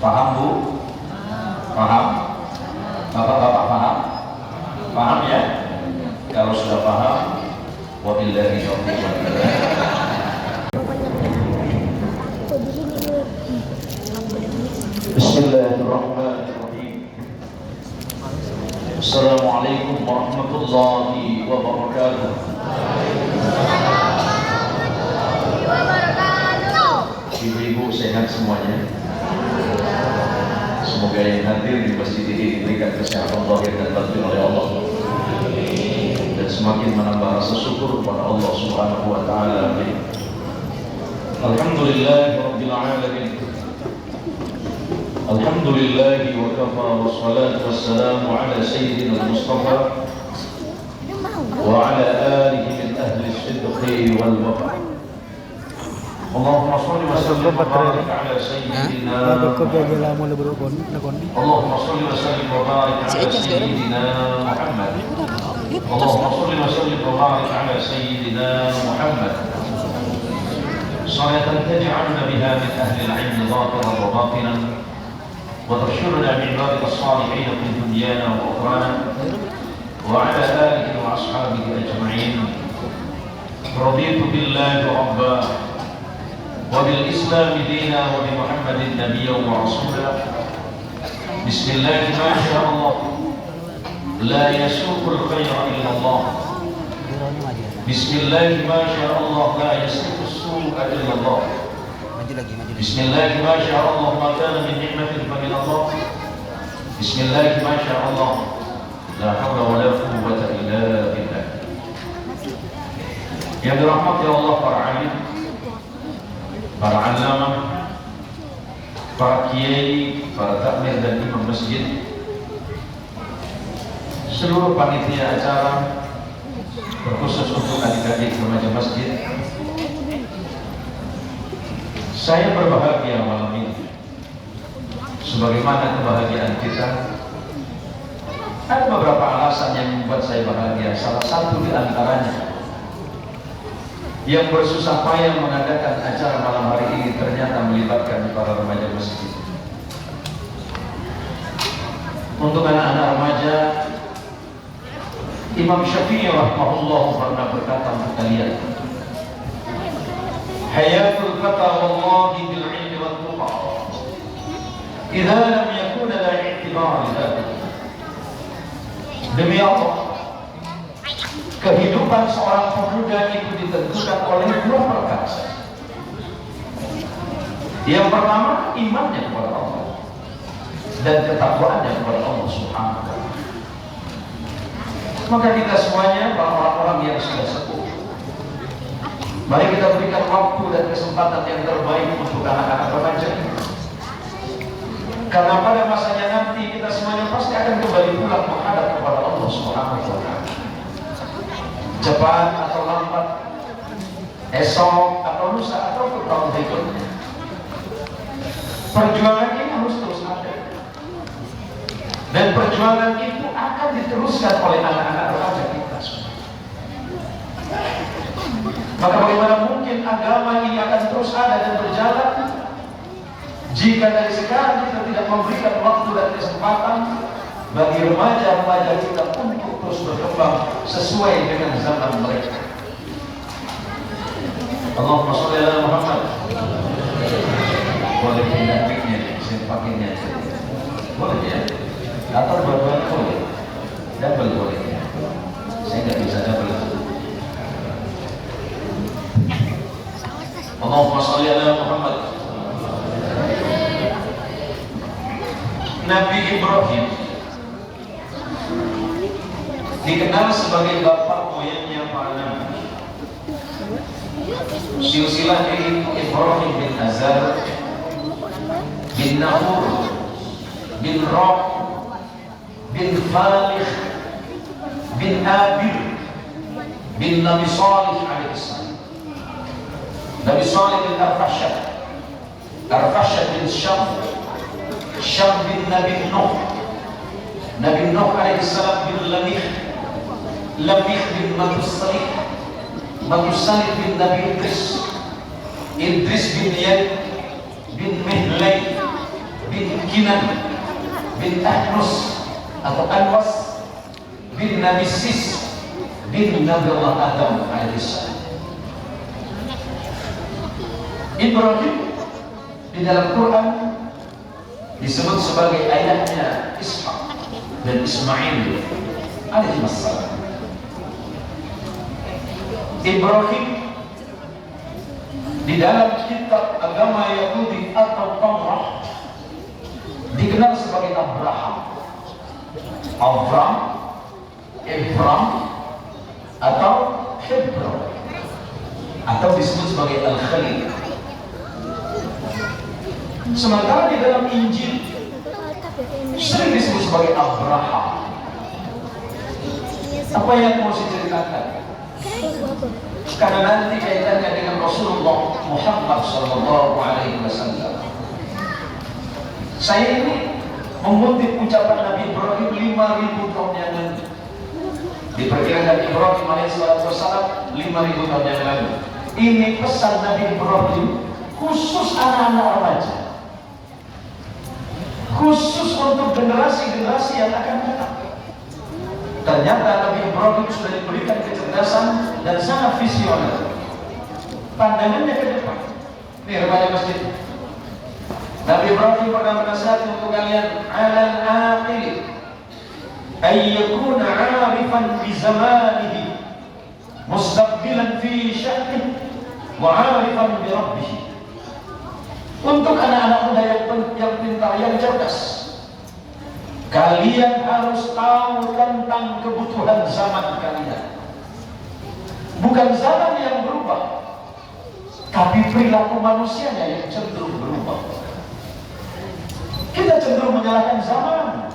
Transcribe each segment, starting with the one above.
Paham Bu? Paham? Bapak-bapak paham? Paham ya? Kalau sudah paham, wabillahi taufiq wal hidayah. Bismillahirrahmanirrahim. Assalamualaikum warahmatullahi wabarakatuh. Ibu-ibu sehat semuanya. Semoga yang hadir di masjid ini diberikan kesehatan zahir dan batin oleh Allah, dan semakin menambah rasa syukur kepada Allah Subhanahu wa taala. Alhamdulillahirabbil alamin. Alhamdulillahi wa kafa wassalatu wassalamu ala sayyidina al-Mustafa wa ala alihi min ahli as-sidqi wal wafa. Allahumma shalli wa sallim wa barik ala sayyidina Allahumma shalli wa sallim wa barik ala sayyidina Muhammad. Allahumma shalli wa sallim wa barik ala sayyidina Muhammad. Salatan taj'aluna biha min ahli al-'ilm zahiran wa batinan wa tarshuduna min ibadika as-salihin fi dunyana wa ukhrana wa ala alihi wa ashabihi ajma'in. Raditu billahi rabba وبالإسلام دينا وبمحمد نبيا ورسولا. بسم الله ما شاء الله لا يسوق الخير إلا الله. بسم الله ما شاء الله لا يسوق السوء إلا الله. بسم الله ما شاء الله ما كان من نعمة فمن الله. بسم الله ما شاء الله لا حول ولا قوة إلا بالله. Yang dirahmati Allah para alim, para alama, para kiai, para takmir dan imam masjid, seluruh panitia acara, terkhusus untuk adik-adik remaja masjid. Saya berbahagia malam ini. Sebagaimana kebahagiaan kita, ada beberapa alasan yang membuat saya bahagia. Salah satu di antaranya, yang bersusah payah mengadakan acara malam hari ini ternyata melibatkan para remaja masjid. Untuk anak-anak remaja, Imam Syafi'i rahimahullah pernah berkata untuk kalian, hayatul fata wallahi bil ilmi wal tuqa idza lam yakun la i'tibar lidhalik. Demi Allah, kehidupan seorang pemuda itu ditentukan oleh dua perkara. Yang pertama, imannya kepada Allah dan ketakwaannya kepada Allah Subhanahu wa taala. Maka kita semuanya, para orang-orang yang sudah sepuh, mari kita berikan waktu dan kesempatan yang terbaik untuk anak-anak remaja. Karena pada masanya nanti kita semuanya pasti akan kembali pulang menghadap kepada Allah Subhanahu wa taala. Cepat atau lambat, esok atau lusa atau tahun berikutnya, perjuangan ini harus terus ada, dan perjuangan itu akan diteruskan oleh anak-anak remaja kita semua. Maka bagaimana mungkin agama ini akan terus ada dan berjalan jika dari sekarang kita tidak memberikan waktu dan kesempatan bagi remaja-remaja kita untuk terus berkembang sesuai dengan zaman mereka. Allahumma sholli ala Muhammad. Boleh pindah mic-nya, saya pakainya aja. Boleh ya? Atau dua-duanya boleh? Double boleh ya? Saya nggak bisa double. Allahumma sholli ala Muhammad. Nabi Ibrahim dikenal sebagai bapak moyangnya para nabi. Silsilah dari Ibrahim bin Azar, bin Nahur, bin Rob, bin Falih, bin Abir, bin Nabi Salih alaihissalam. Nabi Salih bin Arfashad, Arfashad bin Syam, Syam bin Nabi Nuh, Nabi Nuh alaihissalam bin Lamih, Lamih bin Matussalih, Matussalih bin Nabi Idris, Idris bin Yad bin Mihlay bin Kinan bin Ahnus atau Anwas bin Nabi Sis bin Nabi Allah Adam alaihissalam. Ibrahim di dalam Quran disebut sebagai ayahnya Ishak dan Ismail alaihissalam. Ibrahim di dalam kitab agama Yahudi atau Taurat dikenal sebagai Abraham, Ibram atau Hebron, atau disebut sebagai Al-Khalil. Sementara di dalam Injil sering disebut sebagai Abraham. Apa yang mau saya ceritakan? Karena nanti kaitannya dengan Rasulullah Muhammad SAW. Saya ini mengutip ucapan Nabi Ibrahim 5.000 tahun yang lalu. Diperkirakan Ibrahim alaihissalam 5.000 tahun yang lalu. Ini pesan Nabi Ibrahim khusus anak-anak remaja, khusus untuk generasi-generasi yang akan datang. Ternyata Nabi Ibrahim sudah diberikan kecerdasan dan sangat visioner. Pandangannya ke depan. Ini remaja masjid. Nabi Ibrahim pernah menasihati untuk kalian, alal aqil ay yakuna 'arifan bi zamanihi mustaqbilan fi sya'nihi wa 'arifan bi rabbih. Untuk anak-anak muda yang pintar, yang cerdas, kalian harus tahu tentang kebutuhan zaman kalian. Bukan zaman yang berubah, tapi perilaku manusianya yang cenderung berubah. Kita cenderung menyalahkan zaman.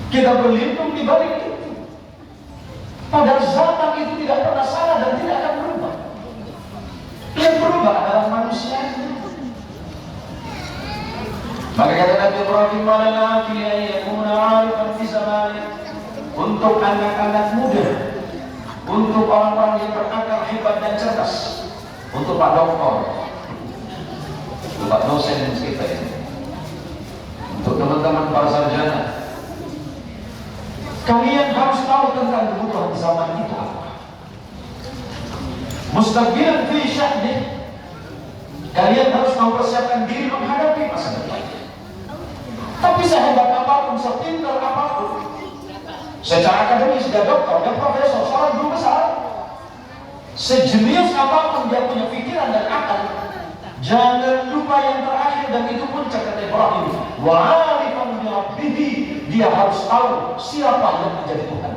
Kita berlindung di balik itu. Padahal zaman itu tidak pernah salah dan tidak akan berubah. Yang berubah adalah manusia. Maka kata Nabi Ibrahim, untuk anak-anak muda, untuk orang-orang yang berakal, hebat dan cerdas, untuk Pak Doktor, untuk Pak dosen kita ini, untuk teman-teman para sarjana, kalian harus tahu tentang kebutuhan zaman itu apa. Mustaqbilan fi sya'nih, kalian harus mempersiapkan diri menghadapi masa depan. Tapi sehebat apapun, sepintar apapun, secara akademis dia doktor, dia profesor, seorang guru besar, sejenius apapun dia punya pikiran dan akal, jangan lupa yang terakhir, dan itu pun kata Ibrahim, wa 'arifan bi rabbih, dia harus tahu siapa yang menjadi Tuhan.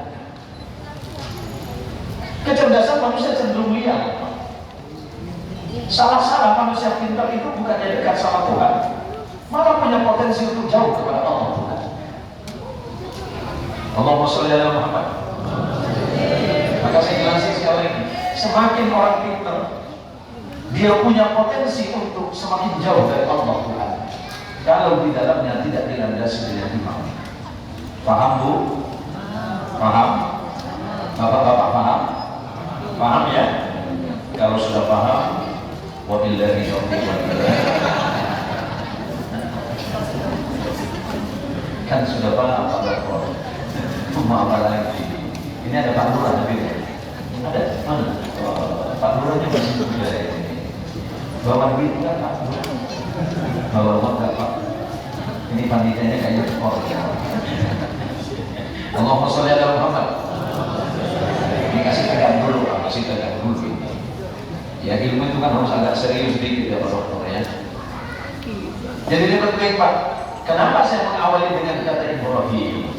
Kecerdasan manusia cenderung liar. Salah-salah manusia pintar itu bukannya dekat sama Tuhan, malah punya potensi untuk jauh kepada Allah Tuhan. Allahumma sholli ala Muhammad. Maka saya jelasin sekali lagi, semakin orang pintar, dia punya potensi untuk semakin jauh dari Allah Tuhan, kalau di dalamnya tidak dilandasi dengan iman. Paham Bu? Paham? Bapak-bapak paham? Paham ya? Kalau sudah paham, wabillahi taufiq wal hidayah. Kan sudah paham Pak Dokter. Cuma apa lagi? Ini ada Pak Lurah tapi ada mana? Pak Lurahnya masih muda ini. Bawa duit enggak Pak? Bawa uang enggak Pak? Ini panitianya kayak ekspor. Allahumma sholli ala Muhammad. Ini kasih tegang dulu Pak, kasih tegang dulu. Ya ilmu itu kan harus agak serius sedikit ya Pak Dokter ya. Jadi ini penting Pak. Kenapa saya mengawali dengan kata Ibrahim?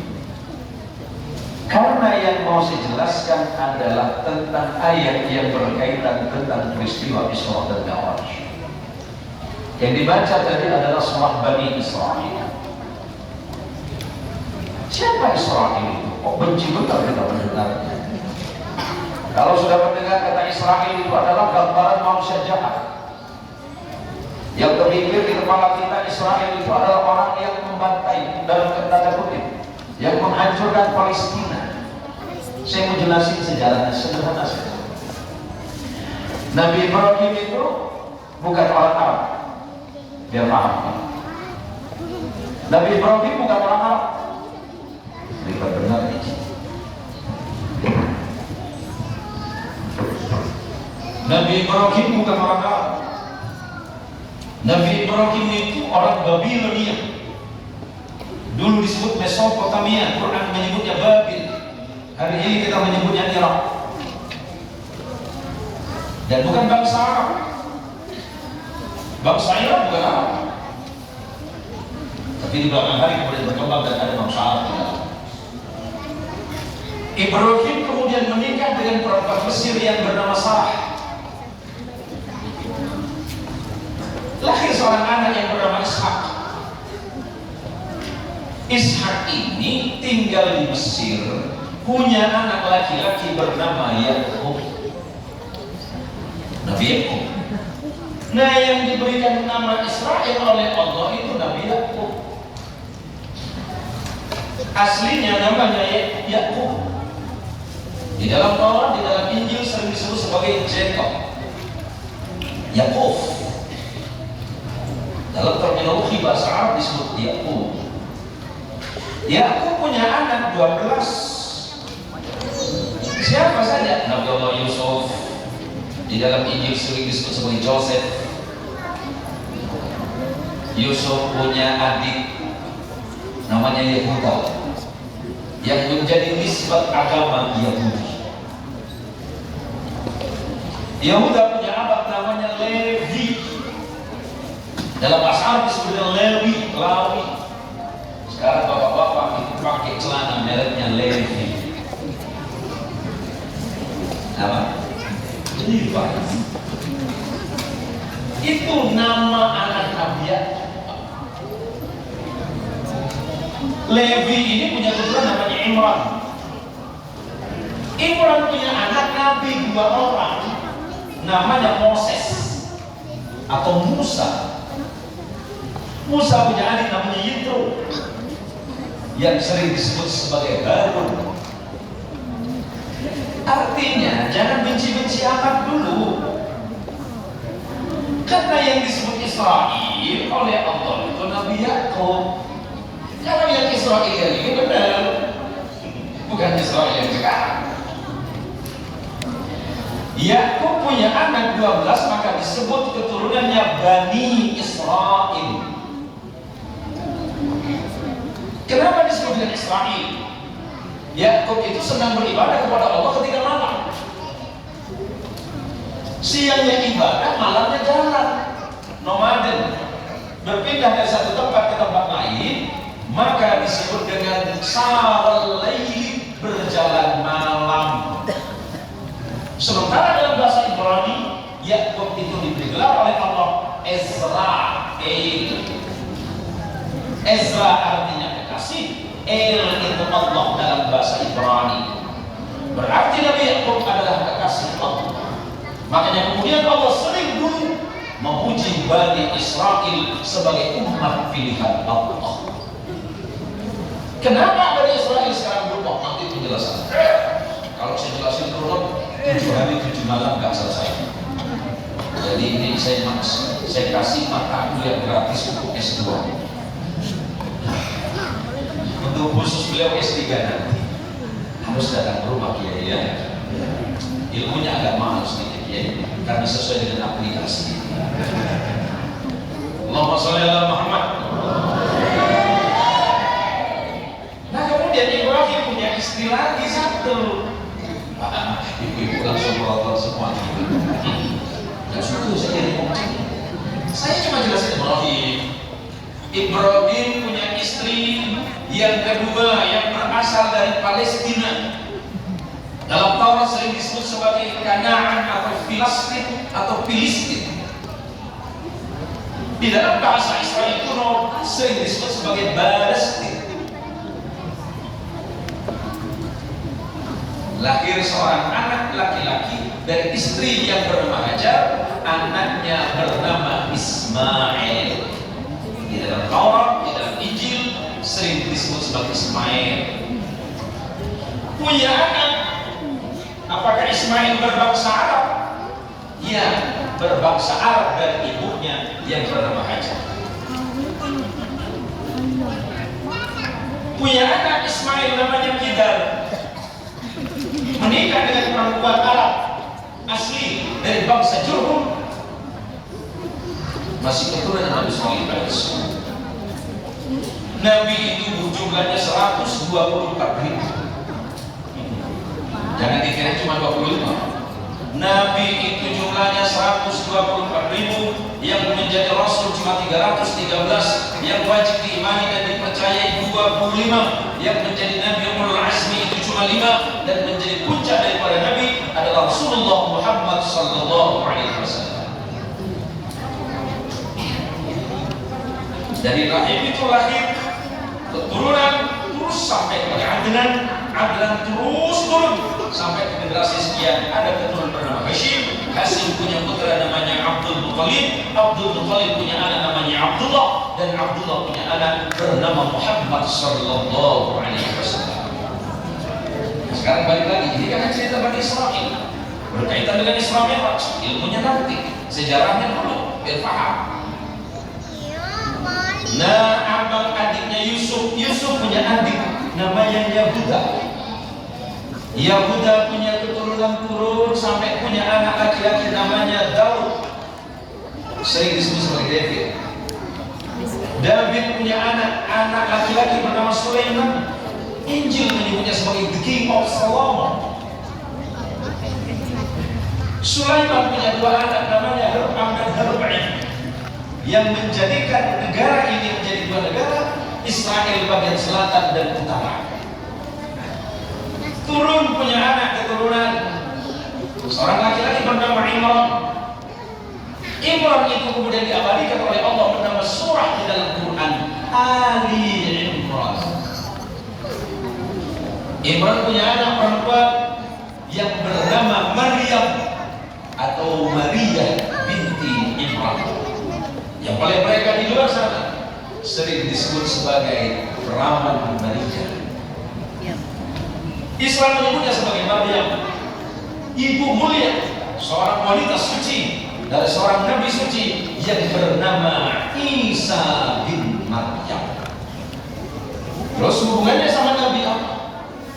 Karena yang mau saya jelaskan adalah tentang ayat yang berkaitan tentang peristiwa Isra dan Mi'raj. Yang dibaca tadi adalah surah Bani Israil. Siapa Israil itu? Kok benci betul kita mendengarnya? Kalau sudah mendengar kata Israil itu adalah gambaran manusia jahat. Yang terpikir di kepala kita, Israel itu adalah orang yang membantai, dalam tanda kutip, yang menghancurkan Palestina. Saya mau jelasin sejarahnya sederhana saja. Nabi Ibrahim itu bukan orang Arab, biar paham. Nabi Ibrahim bukan orang Arab. Mereka benar ini. Nabi Ibrahim bukan orang Arab. Nabi Ibrahim itu orang Babilonia. Dulu disebut Mesopotamia, Quran menyebutnya Babil. Hari ini kita menyebutnya Irak. Dan bukan bangsa Arab. Bangsa Irak bukan Arab. Tapi di belakang hari kemudian berkembang dan ada bangsa Arab di dalam. Ibrahim kemudian menikah dengan perempuan Mesir yang bernama Sarah. Lahir seorang anak yang bernama Ishak. Ishak ini tinggal di Mesir, punya anak laki-laki bernama Yakub. Nabi Yakub. Nah, yang diberikan nama Israel oleh Allah itu Nabi Yakub. Aslinya namanya Yakub. Di dalam Taurat, di dalam Injil sering disebut sebagai Jacob. Yakub. Dalam terminologi bahasa Arab disebut Yakub. Yakub punya anak 12. Siapa saja? Nabi Allah Yusuf. Di dalam Injil sering disebut sebagai Joseph. Yusuf punya adik namanya Yehuda yang menjadi nisbat agama Yahudi. Yehuda punya abang namanya Levi. Dalam bahasa Arab disebut Lewi, Lawi. Sekarang bapak-bapak itu pakai celana mereknya Levi. Apa? Levi. Itu nama anak Nabi Yakub. Levi ini punya keturunan namanya Imran. Imran punya anak Nabi 2 orang, namanya Moses atau Musa. Musa punya adik namanya Yitro, yang sering disebut sebagai Harun. Artinya jangan benci-benci amat dulu, karena yang disebut Israel oleh Allah itu Nabi Yakub. Kalau yang Israel ini benar, bukan Israel yang sekarang. Yakub punya anak 12, maka disebut keturunannya Bani Israel. Kenapa disebut dengan Israel? Yakub itu senang beribadah kepada Allah ketika malam. Siangnya ibadah, malamnya jalan, nomaden, berpindah dari satu tempat ke tempat lain, maka disebut dengan saral laili, berjalan malam. Sementara dalam bahasa Ibrani, Yakub itu diberi gelar oleh Allah Ezrael. Ezra artinya kekasih, El itu Allah dalam bahasa Ibrani. Berarti Nabi Yakub adalah kekasih Allah. Makanya kemudian Allah sering dulu memuji Bani Israel sebagai umat pilihan Allah. Kenapa Bani Israel sekarang berubah? Nanti penjelasan. Kalau saya jelasin terus 7 hari 7 malam nggak selesai. Jadi ini saya kasih mata kuliah gratis untuk S2. Untuk khusus beliau S3 nanti harus datang ke rumah Kiai ya. Ilmunya agak mahal sedikit ya, karena sesuai dengan aplikasi. Allahumma sholli ala Muhammad. Nah kemudian Ibrahim punya istri lagi satu. Ibu-ibu langsung merotot semua. Gak suka saya jadi ngomong. Saya cuma jelasin Ibrahim. Ibrahim punya istri yang kedua yang berasal dari Palestina. Dalam Taurat sering disebut sebagai Kanaan atau Filistin atau Filistin. Di dalam bahasa Israel kuno sering disebut sebagai Palestin. Lahir seorang anak laki-laki dari istri yang bernama Hajar, anaknya bernama Ismail. Di dalam Taurat, di dalam Injil sering disebut sebagai Ismail. Punya anak. Apakah Ismail berbangsa Arab? Ya, berbangsa Arab dari ibunya yang bernama Hajar. punya anak Ismail namanya Kidal, menikah dengan perempuan Arab asli dari bangsa Jurhum, masih keturunan Nabi Ismail alaihissalam. Nabi itu jumlahnya 124.000. Jangan dikira cuma 25. Nabi itu jumlahnya 124.000, yang menjadi Rasul cuma 313, yang wajib diimani dan dipercayai 25, yang menjadi Nabi Ulul Azmi itu cuma 5, dan menjadi puncak daripada Nabi adalah Rasulullah Muhammad sallallahu alaihi wasallam. Dari rahim itu lahir keturunan terus sampai ke Adnan, Adnan terus turun sampai ke generasi sekian. Ada keturunan bernama Hashim, Hashim punya putra namanya Abdul Muttalib, Abdul Muttalib punya anak namanya Abdullah, dan Abdullah punya anak bernama Muhammad sallallahu alaihi wasallam. Sekarang balik lagi, ini kan cerita Bani Israil berkaitan dengan Isra Mi'raj, ilmunya nanti, sejarahnya dulu biar paham. Nah, abang adiknya Yusuf punya adik namanya Yahuda. Yahuda punya keturunan turun sampai punya anak laki-laki namanya Daud, sering disebut sebagai David. David punya anak laki-laki bernama Sulaiman. Injil menyebutnya sebagai the King of Solomon. Sulaiman punya dua anak namanya Hiram dan Harbain, yang menjadikan negara ini menjadi dua negara, Israel bagian selatan dan utara. Turun punya anak keturunan seorang laki-laki bernama Imran. Imran itu kemudian diabadikan oleh Allah bernama surah di dalam Quran, Ali Imran. Imran punya anak perempuan yang bernama Maryam atau Maria binti Imran, yang oleh mereka di luar sana sering disebut sebagai perawan Maria. Islam menyebutnya sebagai Maryam, ibu mulia, seorang wanita suci dari seorang nabi suci yang bernama Isa bin Maryam. Terus hubungannya sama Nabi apa?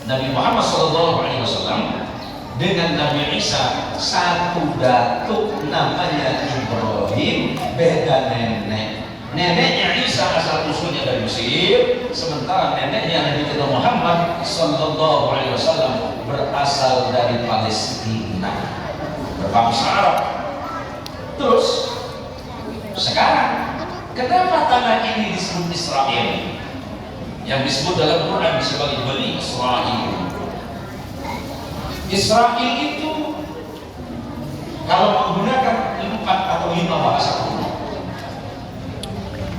Nabi Muhammad SAW dengan Nabi Isa satu datuk namanya Ibrahim, beda nenek. Neneknya Isa asal usulnya dari Mesir, sementara neneknya Nabi kita Muhammad SAW berasal dari Palestina, berbangsa Arab. Terus sekarang kenapa tanah ini disebut Israel? Yang disebut dalam Quran sebagai Bani Israel. Israel itu kalau menggunakan 4 atau 5 bahasa kuno.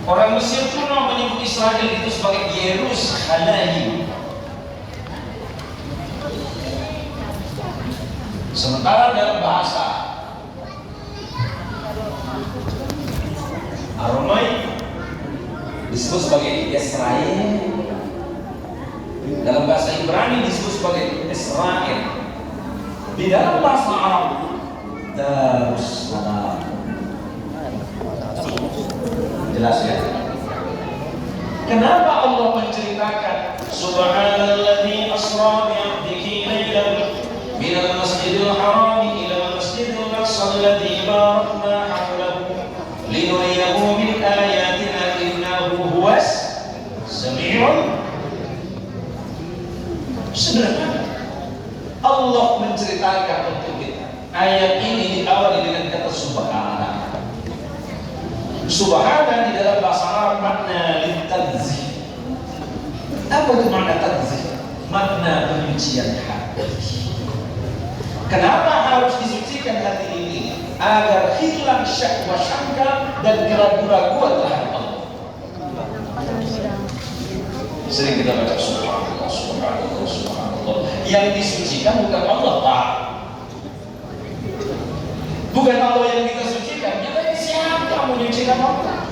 Orang Mesir kuno menyebut Israel itu sebagai Yerusalem. Sementara dalam bahasa Aramai disebut sebagai Israel. Dalam bahasa Ibrani disebut sebagai Israel. Di dalam bahasa Arab Darussalam. Jelas ya? Kenapa Allah menceritakan Subhanalladzi asra bi 'abdihi lailan minal masjidil haram ila masjidil aqsa alladzi barakna hawlahu linuriyahu min ayatina innahu huwas sami'un. Sederhana, Allah menceritakan untuk kita. Ayat ini diawali dengan kata subhana. Subhana di dalam bahasa Arab makna litanzih. Apa itu makna tanzih? Makna penyucian hati. Kenapa harus disucikan hati ini? Agar hilang syak wa syangka dan keraguan-keraguan terhadap Allah. Sering kita baca subhanallah, subhanallah, subhanallah. Yang disucikan bukan Allah, Pak. Bukan Allah yang kita sucikan. Kita siapa menyucikan Allah?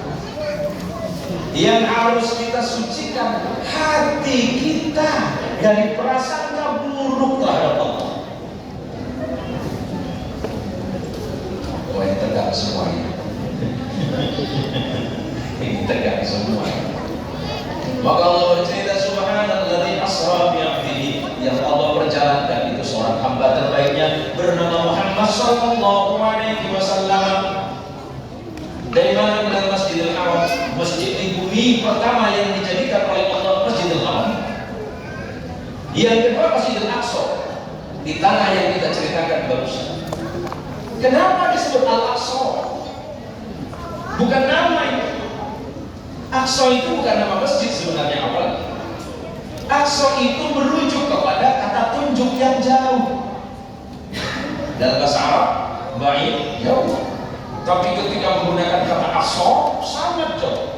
Yang harus kita sucikan hati kita dari prasangka buruk terhadap Allah. Wah, ini tegak semuanya. ditegak semua. Maka Allah bercerita subhanalladzi asra bi 'abdihi, yang Allah perjalankan itu seorang hamba terbaiknya bernama Muhammad sallallahu alaihi wasallam. Dari mana? Dari Masjidil Haram, masjid di bumi pertama yang dijadikan oleh Allah Masjidil Haram. Yang kedua Masjidil Aqsa, di tanah yang kita ceritakan barusan. Kenapa disebut Al-Aqsa? Bukan nama itu. Aqsa itu bukan nama masjid sebenarnya awalnya. Aqsa itu merujuk kepada kata tunjuk yang jauh. Dalam bahasa Arab, ba'id, jauh. Tapi ketika menggunakan kata Aqsa, sangat jauh.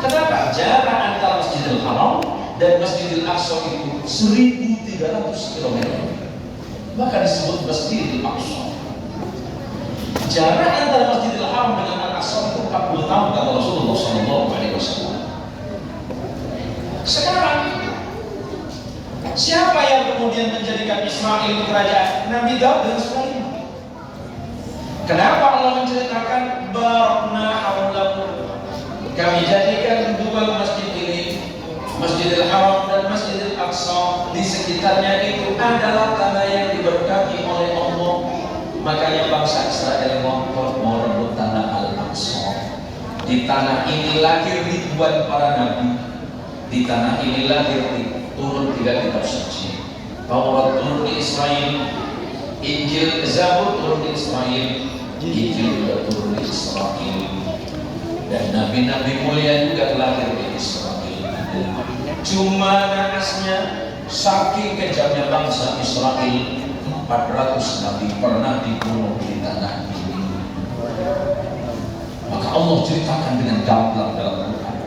Kenapa? Jarak antara Masjidil Haram dan Masjidil Aqsa itu 1.300 km. Maka disebut Masjidil Aqsa. Jarak antara Masjidil Haram dengan Al-Aqsa itu 40 tahun kata Rasulullah SAW. Sekarang siapa yang kemudian menjadikan Ismail kerajaan? Nabi Daud dan Sulaiman. Kenapa Allah menceritakan Barakna haulahu? Kami jadikan dua masjid ini, Masjidil Haram dan Masjidil Aqsa, di sekitarnya itu adalah tanah yang diberkati oleh Allah. Makanya bangsa Israel ngotot mau rebut tanah Al-Aqsa. Di tanah ini lahir ribuan para nabi. Di tanah ini lahir turun 3 kitab suci. Taurat turun di Israel, Injil, Zabur turun di Israel, Injil juga turun di Israel, dan nabi-nabi mulia juga lahir di Israel. Cuma naasnya saking kejamnya bangsa Israel, 400 nabi pernah dibunuh di tanah ini. Maka Allah ceritakan dengan gamblang dalam Al-Quran.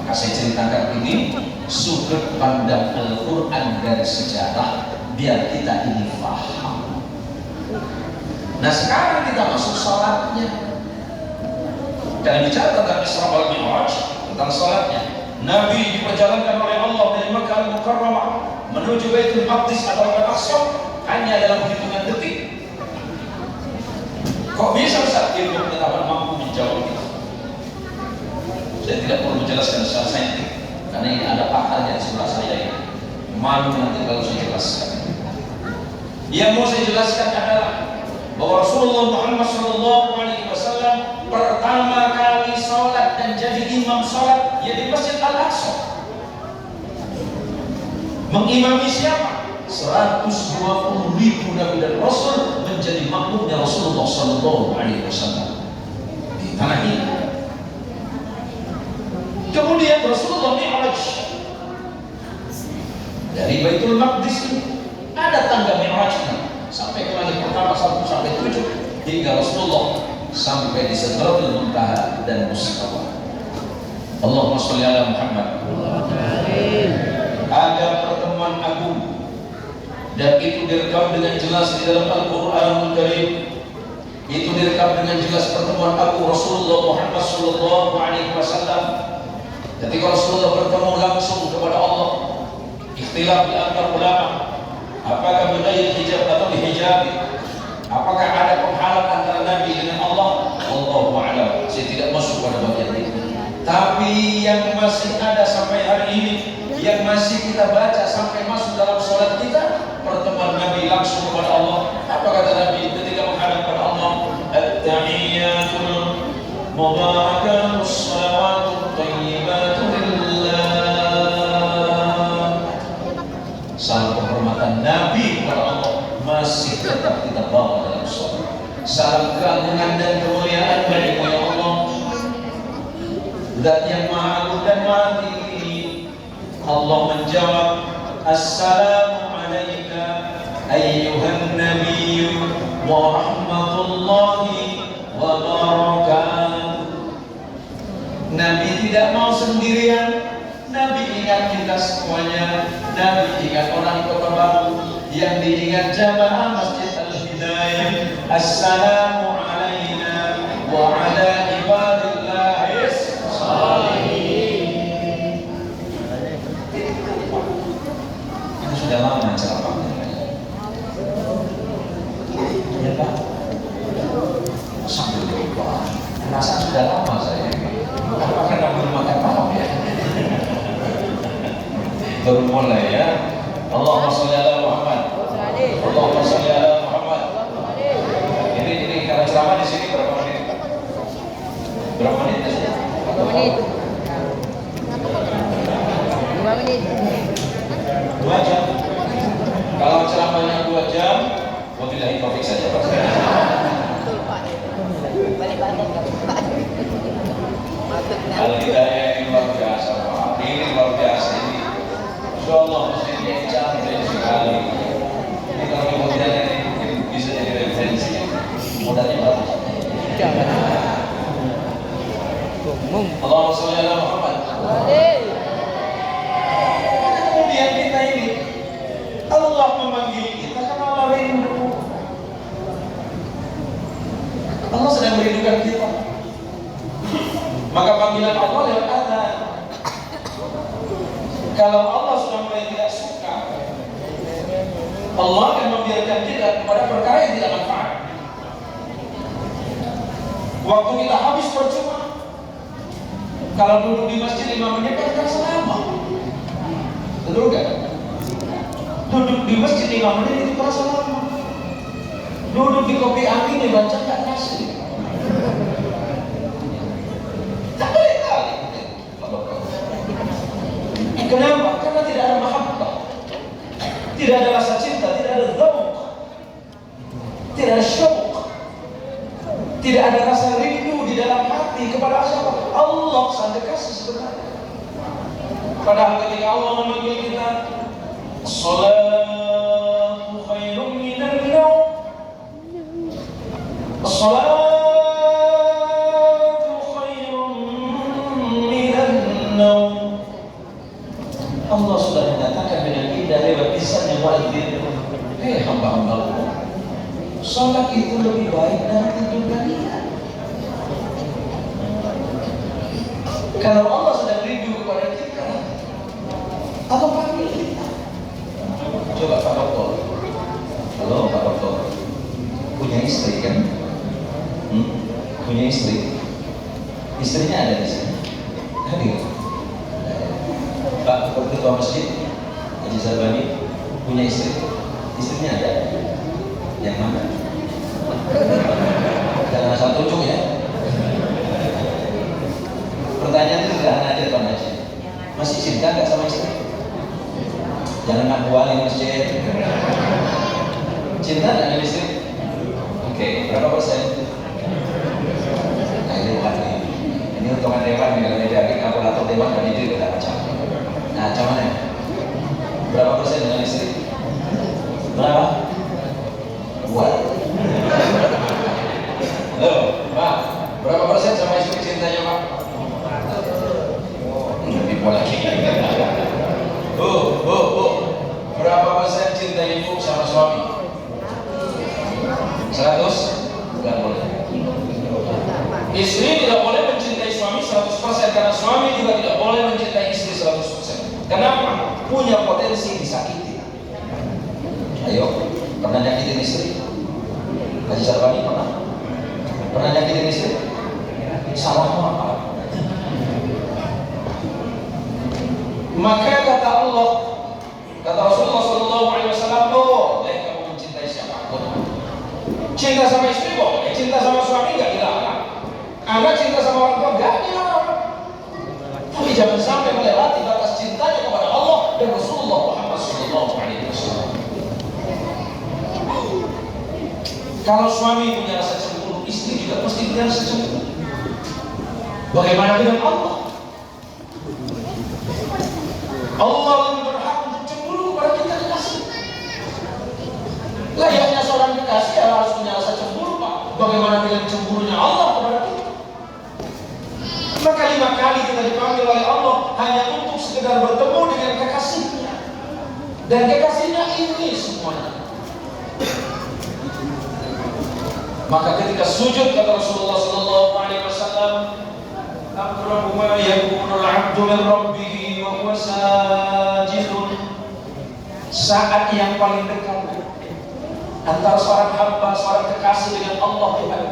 Maka saya ceritakan ini sudut pandang Al-Quran dari sejarah biar kita ini paham. Nah sekarang kita masuk sholatnya. Kita bicara tentang Isra wal Mi'raj, tentang sholatnya. Nabi diperjalankan oleh Allah dari Makkah Al-Mukarramah menuju Baitul Maqdis atau Al-Aqsa hanya dalam hitungan detik. Kok bisa Ustaz ilmu pengetahuan mampu menjawab itu? Saya tidak perlu menjelaskan secara saintifik karena ini ada pakarnya di sebelah saya ini. Malu nanti kalau saya jelaskan. Yang mau saya jelaskan adalah bahwa Rasulullah Muhammad SAW pertama kali sholat dan jadi imam sholat ya di Masjid Al-Aqsa. Mengimami siapa? 120.000 Nabi dan Rasul menjadi makmumnya Rasulullah SAW di tanah ini. Kemudian Rasulullah Mi'raj dari Baitul Maqdis ini ada tangga Mi'rajnya sampai ke langit pertama 1 sampai 7 hingga Rasulullah sampai di Sidratul Muntaha dan Mustawa. Allahumma sholli ala Muhammad. Ada pertemuan agung dan itu direkam dengan jelas di dalam Al-Quranul Karim. Itu direkam dengan jelas pertemuan agung Rasulullah Muhammad SAW. Ketika Rasulullah bertemu langsung kepada Allah, ikhtilaf di antara ulama, apakah bighairi hijab atau dihijab? Apakah ada penghalang antara Nabi dengan Allah? Allahu a'lam. Saya tidak masuk pada bagian itu. Tapi yang masih ada sampai hari ini, yang masih kita baca sampai masuk dalam sholat kita, pertemuan Nabi langsung kepada Allah. Apa kata Nabi ketika menghadap kepada Allah? At-tahiyyatul mubarakatus salawatut thayyibatu lillah. Salam penghormatan Nabi kepada Allah masih tetap kita bawa dalam sholat. Salam keagungan dan kemuliaan bagi Allah, Zat yang Maha Agung dan Maha Tinggi. Allah menjawab, Assalamu alayka ayyuhan nabiyyu wa rahmatullahi wa barakatuh. Nabi tidak mau sendirian. Nabi ingat kita semuanya. Nabi ingat orang Kota Baru, yang diingat jamaah Masjid Al-Hidayah. Assalamu alayna wa ala ibadillahis shalihin. Ini sudah lama ceramahnya ya Pak? Sambil lupa, merasa sudah lama saya. baru mulai ya. Allahumma sholli ala Muhammad. Allahumma sholli ala Muhammad. Ini kalau ceramah di sini berapa menit? Berapa menit di sini? 2 menit. 2 menit. 2 jam. Kalau ceramahnya 2 jam, wabillahi taufik saja Pak. Betul Pak. Balik-balik Pak. Al-Hidayah ini luar biasa Pak. Ini luar biasa ini. Insyaallah masjidnya cantik sekali. Ini kalau kemudian ini bisa jadi referensi. Modalnya bagus. Allahumma sholli ala Muhammad. Kemudian kita ini Allah memanggil kita karena Allah rindu. Allah sedang merindukan kita. Maka panggilan Allah lewat adzan. Kalau Allah sudah mulai tidak suka, Allah akan membiarkan kita kepada perkara yang tidak manfaat. Waktu kita habis percuma. Kalau duduk di masjid 5 menit kan terasa lama. Betul kan? Duduk di masjid 5 menit itu terasa lama. Duduk di kopi angin dibaca nggak terasa. Tak boleh kali. Kenapa? Karena tidak ada mahabbah, tidak ada rasa cinta, tidak ada dzauq, tidak ada syauq, tidak ada rasa rindu di dalam hati kepada siapa? Allah sang kekasih sebenarnya. Padahal ketika Allah memanggil kita, as-salatu khairun minan naum, as-salatu khairun minan naum. Allah sudah menyatakan dengan indah lewat lisannya muadzin, hei hamba-hamba Allah, salat itu lebih baik dari tidur kalian. Kalau Allah sedang rindu kepada kita, Allah panggil kita. Coba Pak Doktor, halo Pak Doktor, punya istri kan? Punya istri, istrinya ada di sini, hadir. Pak Ketua Masjid Haji Sarbani punya istri, istrinya ada. Yang mana? Jangan asal tunjuk ya. Pertanyaan itu sederhana aja Pak Haji. Masih cinta nggak sama istri? Jangan ngaku-ngaku masjid. Cinta nggak dengan istri? Oke, berapa persen? Nah ini bukan ini. Ini untungan dewan dengan dari kalkulator dewan dan itu udah macam. Nah, macam mana? Berapa persen dengan istri? Berapa? Buat. Loh, Pak, berapa persen sama istri cintanya Pak? Lebih lagi. Berapa persen cinta ibu sama suami? 100? Tidak boleh. Istri tidak boleh mencintai suami 100% karena suami juga tidak boleh mencintai istri 100%. Kenapa? Punya potensi disakiti. Ayo, pernah nyakitin istri? Haji Sarbani pernah? Pernah nyakitin istri? Salahmu apa? Maka kata Allah, kata Rasulullah SAW, boleh kamu mencintai siapapun. Cinta sama istri boleh, cinta sama suami nggak dilarang. Anak cinta sama orang tua nggak dilarang. Tapi jangan sampai melewati batas cintanya kepada Allah dan Rasulullah Muhammad SAW. Kalau suami punya rasa cemburu, istri juga pasti punya rasa cemburu. Bagaimana dengan Allah? Allah lebih berhak untuk cemburu kepada kita kekasih. Layaknya seorang kekasih harus punya rasa cemburu, Pak. Bagaimana dengan cemburunya Allah kepada kita? Maka 5 kali kita dipanggil oleh Allah hanya untuk sekedar bertemu dengan kekasihnya. Dan kekasihnya ini semuanya. Maka ketika sujud kata Rasulullah SAW, aqrabu ma yakunu al-'abdu min rabbih wa huwa sajidun. Saat yang paling dekat antara seorang hamba, seorang kekasih dengan Allah Tuhan.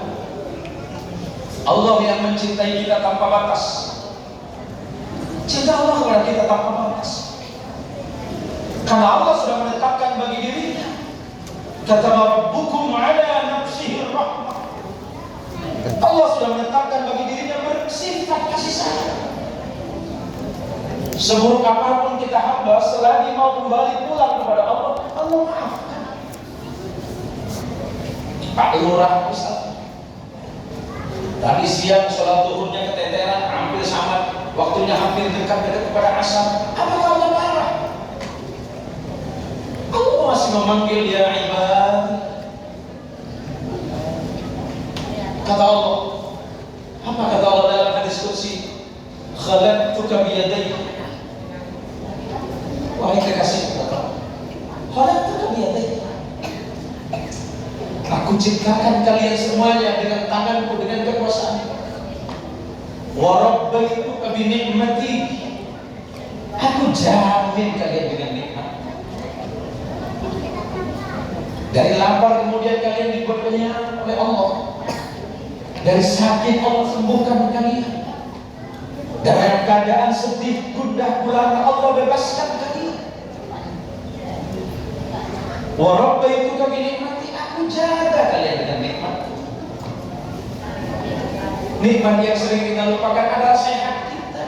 Allah yang mencintai kita tanpa batas. Cinta Allah kepada kita tanpa batas. Karena Allah sudah menetapkan bagi dirinya. Kata Rabbukum ala nafsihi rahmah. Allah sudah menetapkan bagi dirinya bersifat kasih sayang. Seburuk apapun kita hamba, selagi mau kembali pulang kepada Allah, Allah maafkan. Pak Lurah misalnya, tadi siang sholat zuhurnya keteteran, hampir sama, waktunya hampir dekat kepada asar. Apakah Allah marah? Allah masih memanggil ya ibad. Kata Allah, apa kata Allah dalam hadis qudsi? Khalaqtuka biyadayya. Wahai kekasihku, khalaqtuka biyadayya. Aku ciptakan kalian semuanya dengan tanganku, dengan kekuasaan. Wa rabbaituka bi ni'mati. Aku jamin kalian dengan nikmat. Dari lapar kemudian kalian dibuat kenyang oleh Allah. Dari sakit Allah sembuhkan kalian. Dalam keadaan sedih, gundah gulana Allah bebaskan kalian. Wa rabbaituka bi ni'mati. Aku jaga kalian dengan nikmat. Nikmat yang sering kita lupakan adalah sehat kita.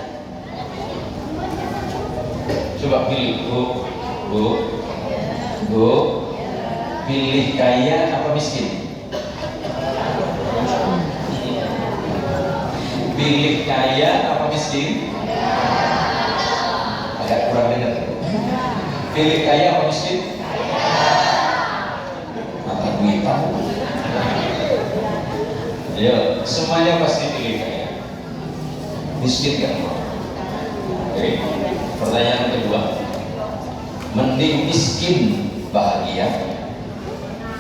Coba pilih, Bu, pilih kaya apa miskin? Pilih kaya apa miskin? Agak kurang dengar. Pilih kaya apa miskin? Mata duit kamu. Ayo, semuanya pasti pilih kaya. Miskin kan? Oke. Pertanyaan kedua, mending miskin bahagia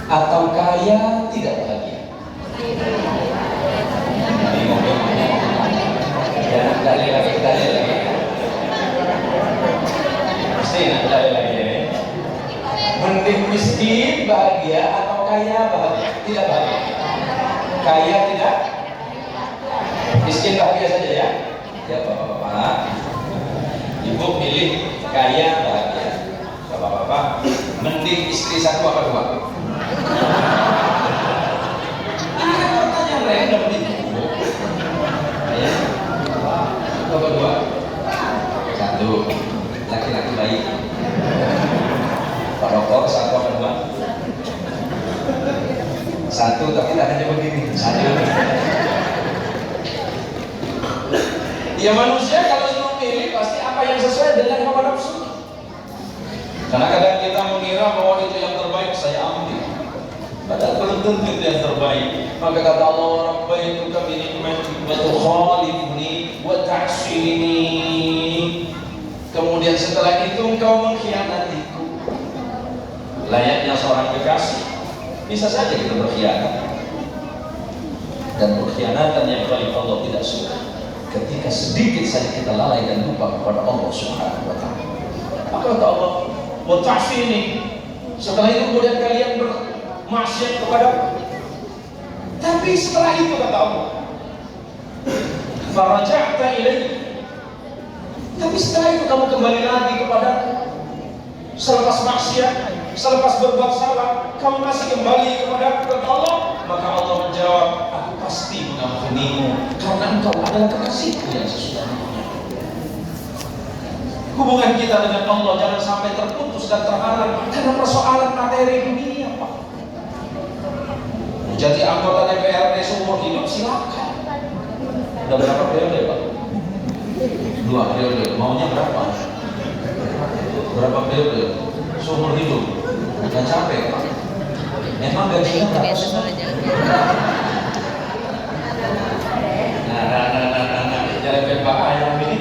atau kaya tidak bahagia? Ya, dalil lagi. Mesti dalil lagi ya. Mending miskin bahagia atau kaya bahagia? Tidak bahagia. Kaya tidak. Miskin bahagia saja ya. Ya bapak-bapak. Ibu pilih kaya bahagia. Bapak-bapak, mending istri satu apa dua? Ini kan pertanyaan random nih. Ya. Apa dua? Satu. Laki-laki baik. Pak Dokter, satu apa dua? Satu, tapi tak hanya begini. Satu. Ya manusia kalau suruh pilih pasti apa yang sesuai dengan hawa nafsu. Karena kadang kita mengira bahwa itu yang terbaik saya ambil. Padahal belum tentu itu yang terbaik. Maka kata Allah, Rabbaituka bi ni'mati wa tukhalifuni wa ta'sini. Kemudian setelah itu engkau mengkhianatiku. Layaknya seorang kekasih, bisa saja kita berkhianat. Dan berkhianatan yang paling Allah tidak suka ketika sedikit saja kita lalai dan lupa kepada Allah Subhanahu wa ta'ala. Maka kata Allah, wa ta'sini. Setelah itu kemudian kalian bermaksiat kepada. Tapi setelah itu kata Allah, faraja'ta ilaihi. Tapi setelah itu kamu kembali lagi kepada. Selepas maksiat, selepas berbuat salah, kamu masih kembali kepada Allah. Maka Allah menjawab, aku pasti mengampunimu karena engkau adalah kekasihku yang sesungguhnya. Hubungan kita dengan Allah jangan sampai terputus dan terhalang karena persoalan materi dunia, Pak. Jadi anggota DPRD seumur hidup silakan. Udah berapa periode, Pak? 2 periode. Maunya berapa? Berapa periode? Seumur hidup. Nggak capek, Pak. Memang gajinya berapa sih? Jangan Pak ayam ini.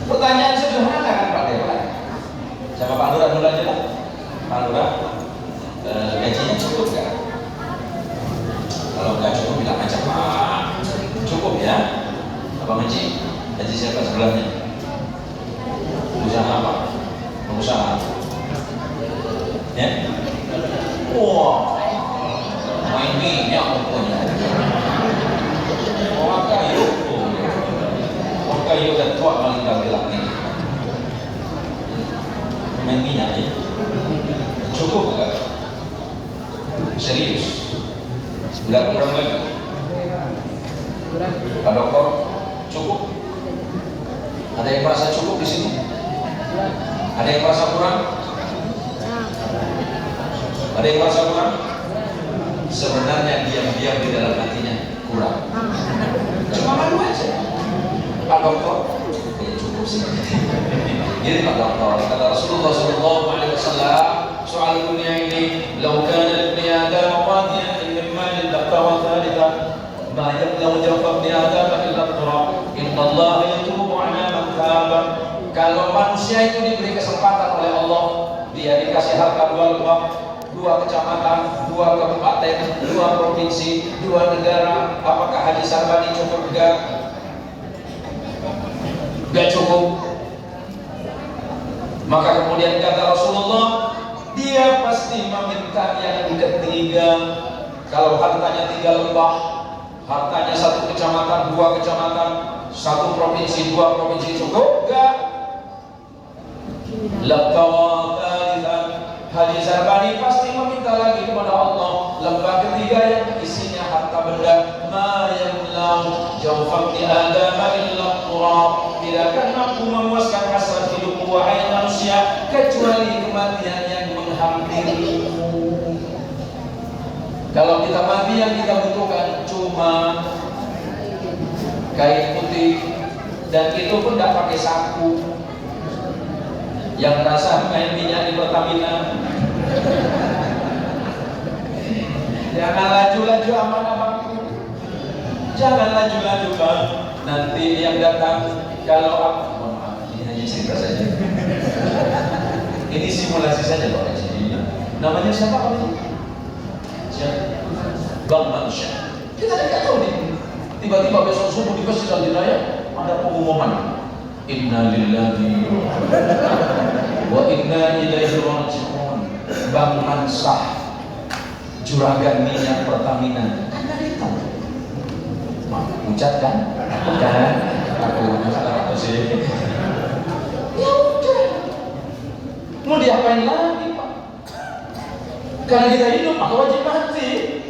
Pertanyaan sederhana kan Pak Dewa? Sama Pak Lurah dulu aja lah. Pak Lurah, gajinya cukup nggak? Kalau nggak cukup bilang aja Pak. Cukup ya? Apa Menci? Gaji siapa sebelahnya? Usaha apa? Pengusaha. Ya? Wah, main minyak pokoknya. Orang kayu dan tua paling tak bilang ini. Enggak kurang lagi. Pak Dokter, cukup? Ada yang merasa cukup di sini? Ada yang merasa kurang? Ada yang merasa kurang? Sebenarnya diam-diam di dalam hatinya kurang. Cuma malu aja. Pak Dokter, ya cukup sih. Jadi Pak Dokter, kata Rasulullah SAW, soal dunia ini, "Lau kana ibni Adam wadiyan min malin laqawa thalitha, ma yablaw jawfa ibni Adam illa turab. Inna Allah yatubu ala man taba." Kalau manusia itu diberi kesempatan oleh Allah, dia dikasih harta 2 lembah, 2 kecamatan, 2 kabupaten, 2 provinsi, 2 negara, apakah Haji Sarbani cukup? Enggak cukup. Maka kemudian kata Rasulullah, dia pasti meminta yang ketiga. Kalau hartanya 3 lembah, hartanya 1 kecamatan, 2 kecamatan, 1 provinsi, 2 provinsi cukup? Enggak. Laqawatalihan, Haji Sarbani pasti meminta lagi kepada Allah lembah ketiga yang isinya harta benda. Ma yamlau jawfam di Adam illa turab. Tidak akan mampu memuaskan hasrat hidupmu wahai manusia kecuali kematian yang menghampirimu. Kalau kita mati yang kita butuhkan cuma kain putih, dan itu pun tidak pakai saku. Yang rasa main minyak di Pertamina. Jangan laju-laju aman-amanku. Jangan laju-laju Bang. Nanti yang datang kalau aku, mohon maaf, ini hanya cerita saja. Ini simulasi saja Pak Haji. Namanya siapa Pak Haji? Siapa? Bang Mansya. Kita tidak tahu nih. Tiba-tiba besok subuh di Masjid Al-Hidayah ada pengumuman. Inna lillahi wa inna ilaihi raji'un. Bang Mansah, juragan minyak Pertamina. Anda tahu? Ucat kan? Bukan. Aku masalah apa sih? Ya udah. Mau diapain lagi Pak? Karena kita hidup, maka wajib mati.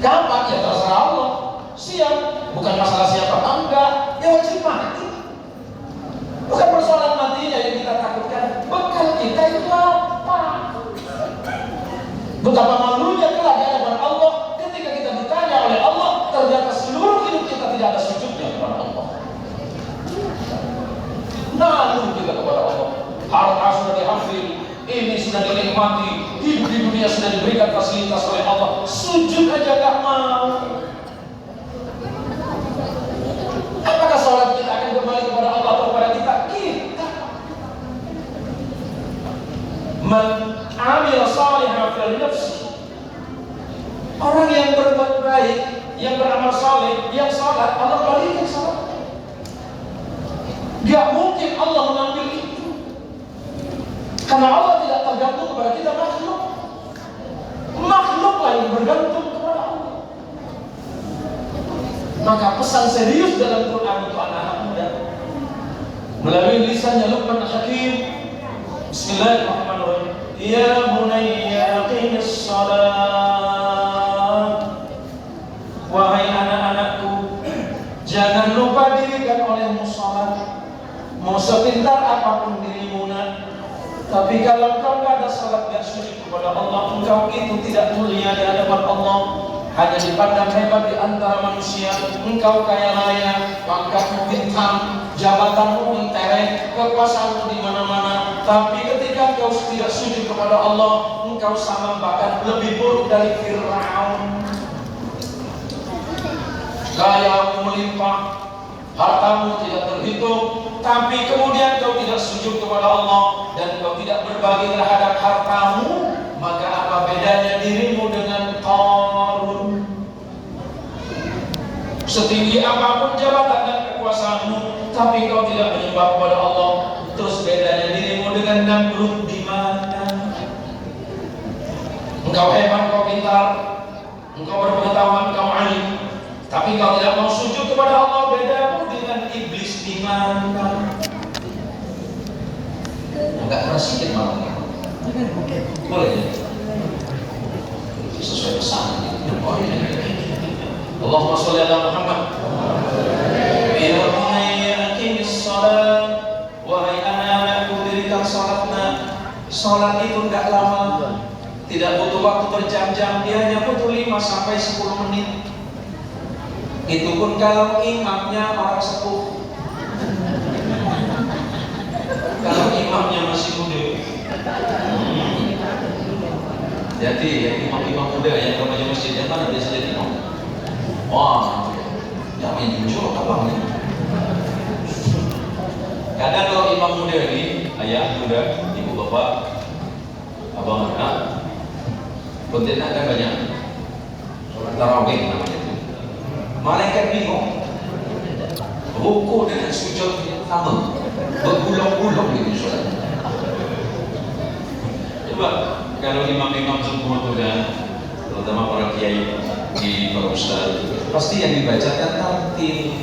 Kapan? Ya terserah Allah. Siap. Bukan masalah siapa enggak. Ya wajib mati. Bukan persoalan matinya yang kita takutkan. Bekal kita itu apa? Betapa malunya kelak di hadapan Allah ketika kita ditanya oleh Allah, ternyata seluruh hidup kita tidak ada sujudnya kepada Allah. Malu kita kepada Allah. Harta sudah diambil, ini sudah dinikmati, hidup di dunia sudah diberikan fasilitas oleh Allah, sujud aja gak mau. Apakah sholat kita akan kembali kepada Allah atau kepada kita? Kita. Man amil salihah fil nafsi. Orang yang berbuat baik, yang beramal saleh, yang salat, Allah balikin salat. Gak mungkin Allah mengambil itu. Karena Allah tidak tergantung kepada kita makhluk. Makhluklah yang bergantung kepada Allah. Maka pesan serius dalam Quran untuk anak-anak muda melalui lisannya Luqman Hakim. Bismillahirrahmanirrahim. Ya bunayya aqimis shalah. Wahai anak-anakku, jangan lupa dirikan olehmu salat. Mau sepintar apapun dirimu nak, tapi kalau engkau tidak ada salat dan sujud kepada Allah, engkau itu tidak mulia di hadapan Allah. Hanya dipandang hebat di antara manusia. Engkau kaya raya, pangkatmu bintang, jabatanmu mentereng, kekuasaanmu di mana-mana. Tapi ketika engkau tidak sujud kepada Allah, engkau sama bahkan lebih buruk dari Fir'aun. Kayamu melimpah, hartamu tidak terhitung, tapi kemudian kau tidak sujud kepada Allah dan kau tidak berbagi terhadap hartamu, maka apa bedanya dirimu dengan Qarun? Setinggi apapun jabatan dan kekuasaanmu, tapi kau tidak menyembah kepada Allah. Terus bedanya dirimu dengan Namrud di mana? Engkau hebat, kau pintar, engkau berpengetahuan, engkau alim, tapi kau tidak mau sujud kepada Allah. Bedamu dengan iblis di mana? Enggak pernah sikit malam. Boleh ya? sesuai pesan. Oh, ini. Allahumma sholli ala Muhammad. Ya bunayya aqimis shalah. Wahai anak-anakku, dirikan salatna. Salat itu tidak lama, tidak butuh waktu berjam-jam, dia hanya butuh 5 sampai 10 menit. Itu pun kalau imamnya orang sepuh. Kalau imamnya masih muda. Jadi ya, imam-imam muda yang ke masjid yang mana biasa jadi imam? Wah, ya main jujur apa nih? Kadang kalau imam muda ini, ayah muda, ibu bapak, abang anak, kontennya kan banyak. Sholat tarawih namanya itu. Malaikat bingung. Ruku dengan sujud sama, bergulung-gulung gitu sholat. Coba kalau imam-imam semua itu kan, terutama para kiai di para ustaz, pasti yang dibacakan tartil,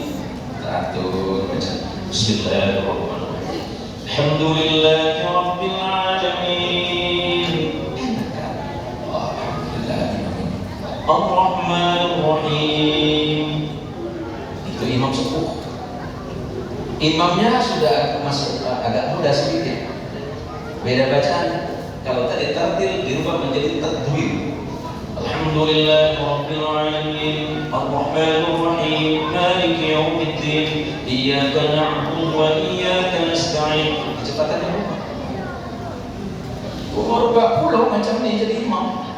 teratur, baca Bismillahirrahmanirrahim. Alhamdulillahi Rabbil Alamin. Ar-Rahmanir-Rahim. Itu imam sepuh. Imamnya sudah masuk agak muda sedikit. Beda bacaan. Kalau tadi tartil dirubah menjadi tadwir. Alhamdulillahi Rabbil Alamin. Ar-Rahmanir-Rahim. Maliki yaumiddin. Iyyaka na'budu wa iyyaka nasta'in. Kecepatannya berubah. Umur 40 macam ini jadi imam.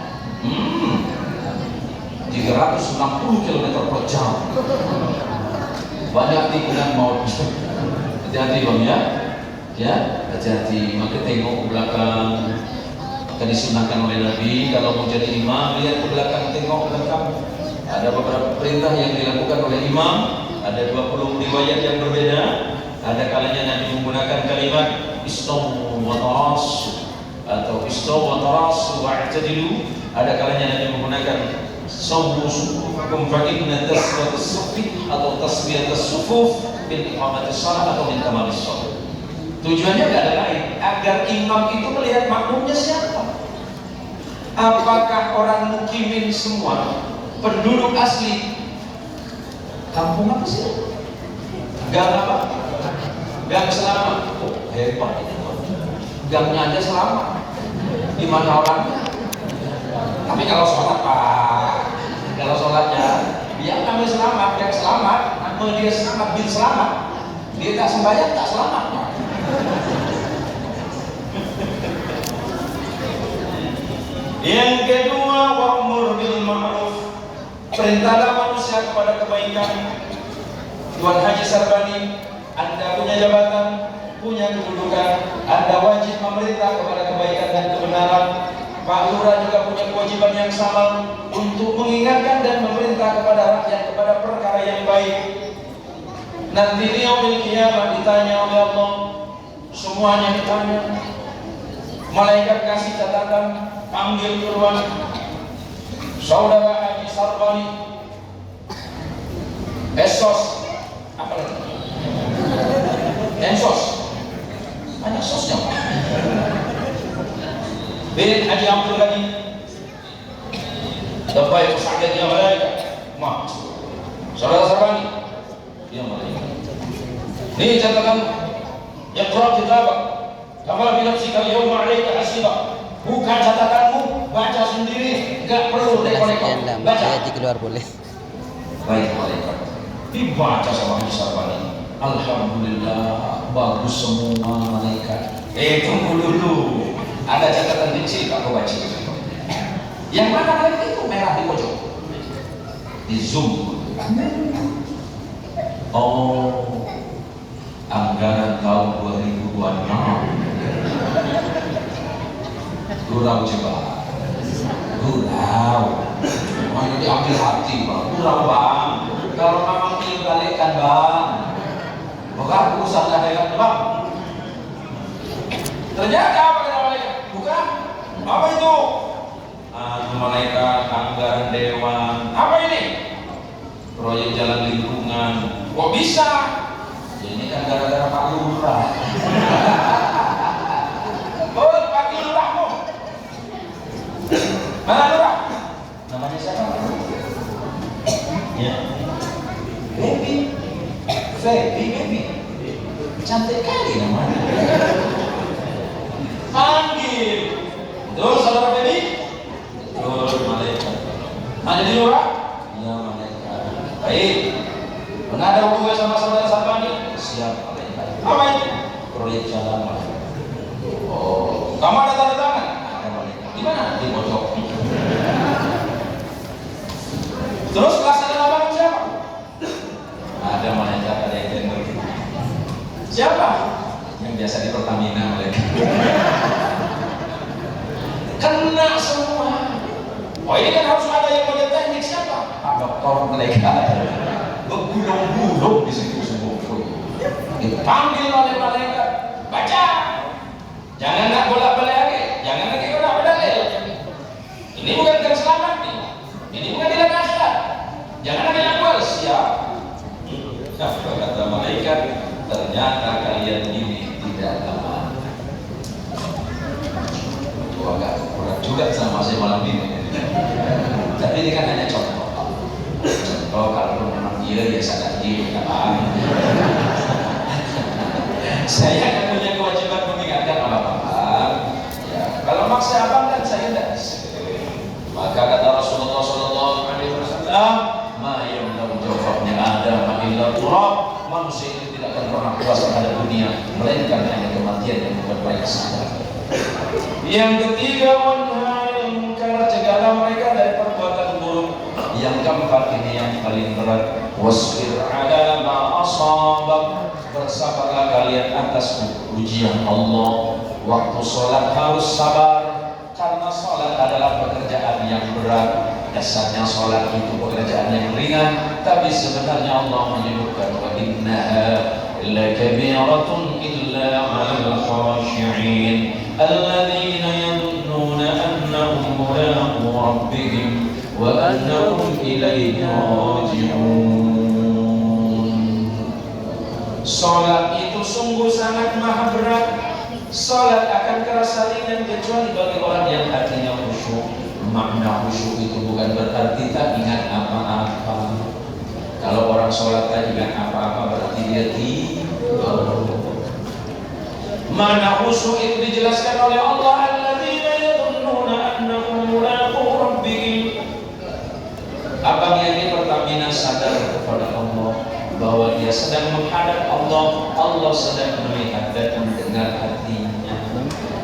360 km per jam. Banyak tikungan maut. Hati-hati bang ya. Ya, hati-hati. Maka tengok ke belakang. Maka disunahkan oleh Nabi kalau mau jadi imam, lihat ke belakang, tengok ke belakang. Ada beberapa perintah yang dilakukan oleh imam. Ada 20 riwayat yang berbeda. Ada kalanya Nabi menggunakan kalimat istawu wa tarasu atau istawu wa tarasu wa'tadilu. Ada kalanya Nabi menggunakan sawwu sufufakum fa inna taswiyatus suffi atau taswiyatus sufuf bil iqamatis shalah atau min kamalis shalah. Tujuannya tidak ada lain, agar imam itu melihat makmumnya siapa. Apakah orang mukimin semua, penduduk asli kampung apa sih? Gang apa? Gang Selamat. Oh, hebat ini. Gangnya aja selamat. Di mana orangnya? Tapi kalau sholat Pak, kalau sholatnya dia namanya selamat, yang selamat, nama dia selamat, bin selamat. Dia tak sembahyang tak selamat Pak. Yang kedua, wa'mur bil ma'ruf. Perintahlah manusia kepada kebaikan. Tuan Haji Sarbani, Anda punya jabatan, punya kedudukan, Anda wajib memerintah kepada kebaikan dan kebenaran. Pak Lurah juga punya kewajiban yang sama untuk mengingatkan dan memerintah kepada rakyat kepada perkara yang baik. Nanti di yaumil qiyamah ditanya oleh Allah, semuanya ditanya. Malaikat kasih catatan, panggil keluar Saudara Haji Sarbani, Esos, apa lagi? Ensos, banyak sosnya. Bin Haji Abdul Ghani, Dapai Pesakit yang malaikat, Mak, Saudara Sarbani, dia malaikat. Ini catatan, Iqra kitabak, kama bi nafsika al-yawma 'alaika hasiba. Bukan catatanmu, baca sendiri, enggak perlu rekor-rekor. Baca. Keluar boleh. Baik malaikat. Dibaca sama Haji Sarbani. Alhamdulillah, bagus semua malaikat. Tunggu dulu. Ada catatan kecil Pak baca. Yang mana malaikat itu merah di pojok. Di zoom. Oh, anggaran tahun 2026. Gurau coba, gurau. Mana diambil hati bang, gurau bang. Kalau memang ingin balikkan bang, bukan urusan daerah bang. Ternyata apa kata malaikat? Bukan. Apa itu? Malaikat anggaran dewan. Apa ini? Proyek jalan lingkungan. Kok bisa? Ya, ini kan gara-gara Pak Lurah. Oh, Pak Lurahmu. Mana Lurah? Baby. Cantik kali namanya. Panggil. Betul saudara Baby? Betul malaikat. Hanya di luar? Ya malaikat. Baik. Pernah ada hubungan sama saudara Sabani? Siap malaikat. Apa itu? Proyek jalan malaikat. Oh, kamu ada tanda tangan? Ada malaikat. Di mana? Di pojok. Terus pelaksanaan lapangan siapa? Ada malaikat, ada yang tender. Siapa? Yang biasa di Pertamina malaikat. Kena semua. Oh ini kan harus ada yang punya teknik siapa? Pak Doktor malaikat. Bergulung-gulung di situ semua. Dipanggil oleh malaikat. Baca. Jangan nak bolak-balik lagi. Jangan lagi bolak-balik. Ini bukan selamat nih. Ini bukan tidak akhirat. Jangan lagi lakukan siap. Apa kata malaikat? Ternyata kalian ini tidak aman. Gua agak kurang juga sama saya malam ini. Tapi ini kan hanya contoh. Contoh kalau memang dia sadar diri, apa? Saya kan punya kewajiban mengingatkan abang-abang. Ya, kalau maksa abang kan saya tidak bisa. Maka kata Rasulullah SAW, "Ma yamlau jawabnya Adam illa turab." Manusia itu tidak akan pernah puas terhadap dunia, melainkan hanya kematian yang bukan baik sadar. Yang ketiga, wanhar mungkar, cegahlah mereka dari perbuatan buruk. Yang keempat ini yang paling berat, wasbir ala ma asabak, bersabarlah kalian atas ujian Allah. Waktu sholat harus sabar, karena sholat adalah pekerjaan yang berat. Dasarnya sholat itu pekerjaan yang ringan, tapi sebenarnya Allah menyebutkan wa innaha lakabiratun illa 'alal khashi'in alladzina yadhunnuna annahum mulaqu rabbihim wa annahum ilaihi raji'un. Sholat itu sungguh sangat maha berat. Sholat akan terasa ringan kecuali bagi orang yang hatinya khusyuk. Makna khusyuk itu bukan berarti tak ingat apa-apa. Kalau orang sholat tak ingat apa-apa berarti dia tidur. Makna khusyuk itu dijelaskan oleh Allah, alladzina yadhunnuna annahum mulaqu rabbihim. Abang yang di Pertamina sadar kepada Allah bahwa dia sedang menghadap Allah. Allah sedang melihat dan mendengar hatinya.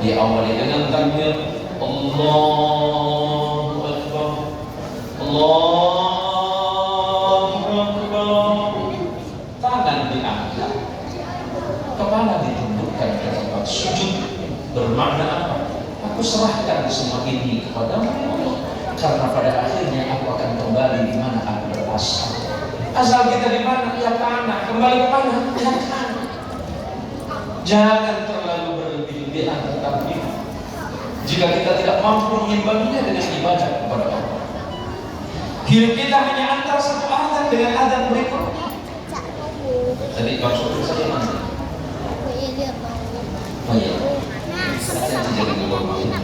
Diawali dengan takbir Allahu Akbar, Allahu Akbar. Tangan diangkat, kepala ditundukkan ke tempat sujud. Bermakna apa? Aku serahkan semua ini kepadamu Allah, karena pada akhirnya aku akan kembali di mana aku berasal. Asal kita di mana? Ya tanah. Kembali ke mana? Ya tanah. Jangan terlalu berlebihan tentang ini. Jika kita tidak mampu mengimbanginya dengan ibadah kepada Allah. Hidup kita hanya antara satu azan dengan azan berikutnya. Tadi maksudnya saya mana? Oh iya. Hati-hati jangan ngebor maksudnya.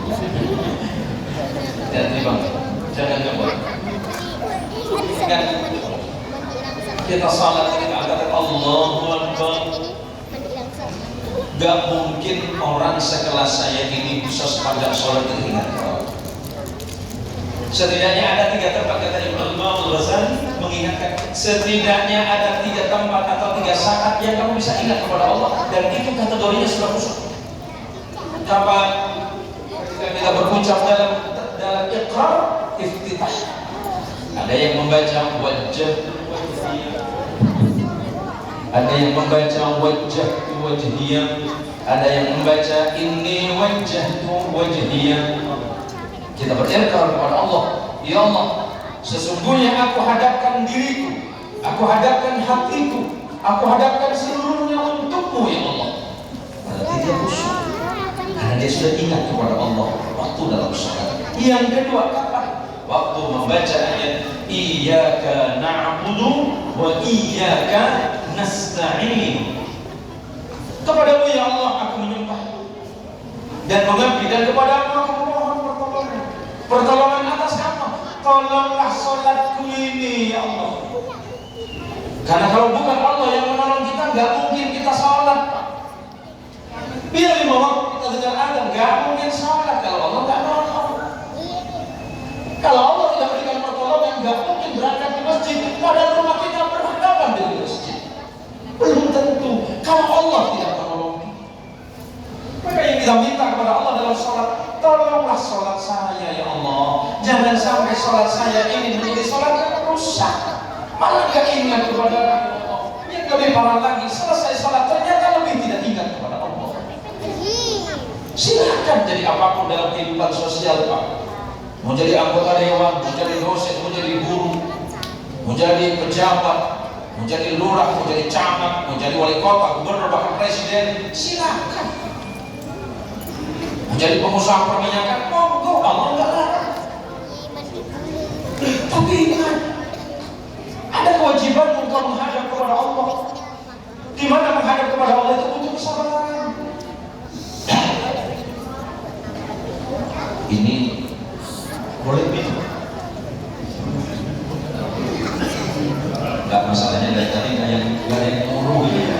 Hati-hati bang. Jangan ngebor. Kan kita salat kita katakan Allahu Akbar. Gak mungkin orang sekelas saya ini bisa sepanjang sholat itu ingat. Setidaknya ada 3 tempat, kata Imam Al-Ghazali mengingatkan, setidaknya ada 3 tempat atau 3 saat yang kamu bisa ingat kepada Allah, dan itu kategorinya sudah khusyuk. Kapan? Ketika kita berucap dalam iqrar, iftitah. Ada yang membaca wajah, ada yang membaca wajah wajhiyah, ada yang membaca inni wajjahtu wajhiyah. Kita berikrar kepada Allah, ya Allah, sesungguhnya aku hadapkan diriku, aku hadapkan hatiku, aku hadapkan seluruhnya untukmu ya Allah. Berarti dia khusyuk, karena dia sudah ingat kepada Allah waktu dalam sholat. Yang kedua kapan? Waktu membaca ayat iyyaka na'budu wa iyyaka nasta'in. Kepadamu ya Allah aku menyembah dan mengabdi, dan kepadamu aku memohon pertolongan. Pertolongan atas apa? Tolonglah sholatku ini ya Allah. Karena kalau bukan Allah yang menolong nggak mungkin kita sholat. Bila 5 waktu kita dengar adzan, nggak mungkin sholat kalau Allah nggak nolong. Kalau Allah tidak berikan pertolongan, nggak mungkin berangkat ke masjid. Padahal rumah kita berhadapan dengan masjid. Belum tentu kalau Allah tidak menolong. Maka yang kita minta kepada Allah dalam sholat, tolonglah sholat saya ya Allah. Jangan sampai sholat saya ini menjadi sholat yang rusak, malah gak ingat kepada Allah. Yang lebih parah lagi, selesai sholat ternyata lebih tidak ingat kepada Allah. Silakan jadi apapun dalam kehidupan sosial Pak. Mau jadi anggota dewan, mau jadi dosen, mau jadi guru, mau jadi pejabat, mau jadi lurah, mau jadi camat, mau jadi wali kota, gubernur, bahkan presiden, silakan. Mau jadi pengusaha perminyakan, monggo, Allah nggak larang. Tapi ingat, ada kewajiban untuk menghadap kepada Allah. Di mana menghadap kepada Allah itu butuh kesabaran. Ini boleh begitu. Gak masalahnya dari tadi gak yang ngurung ya.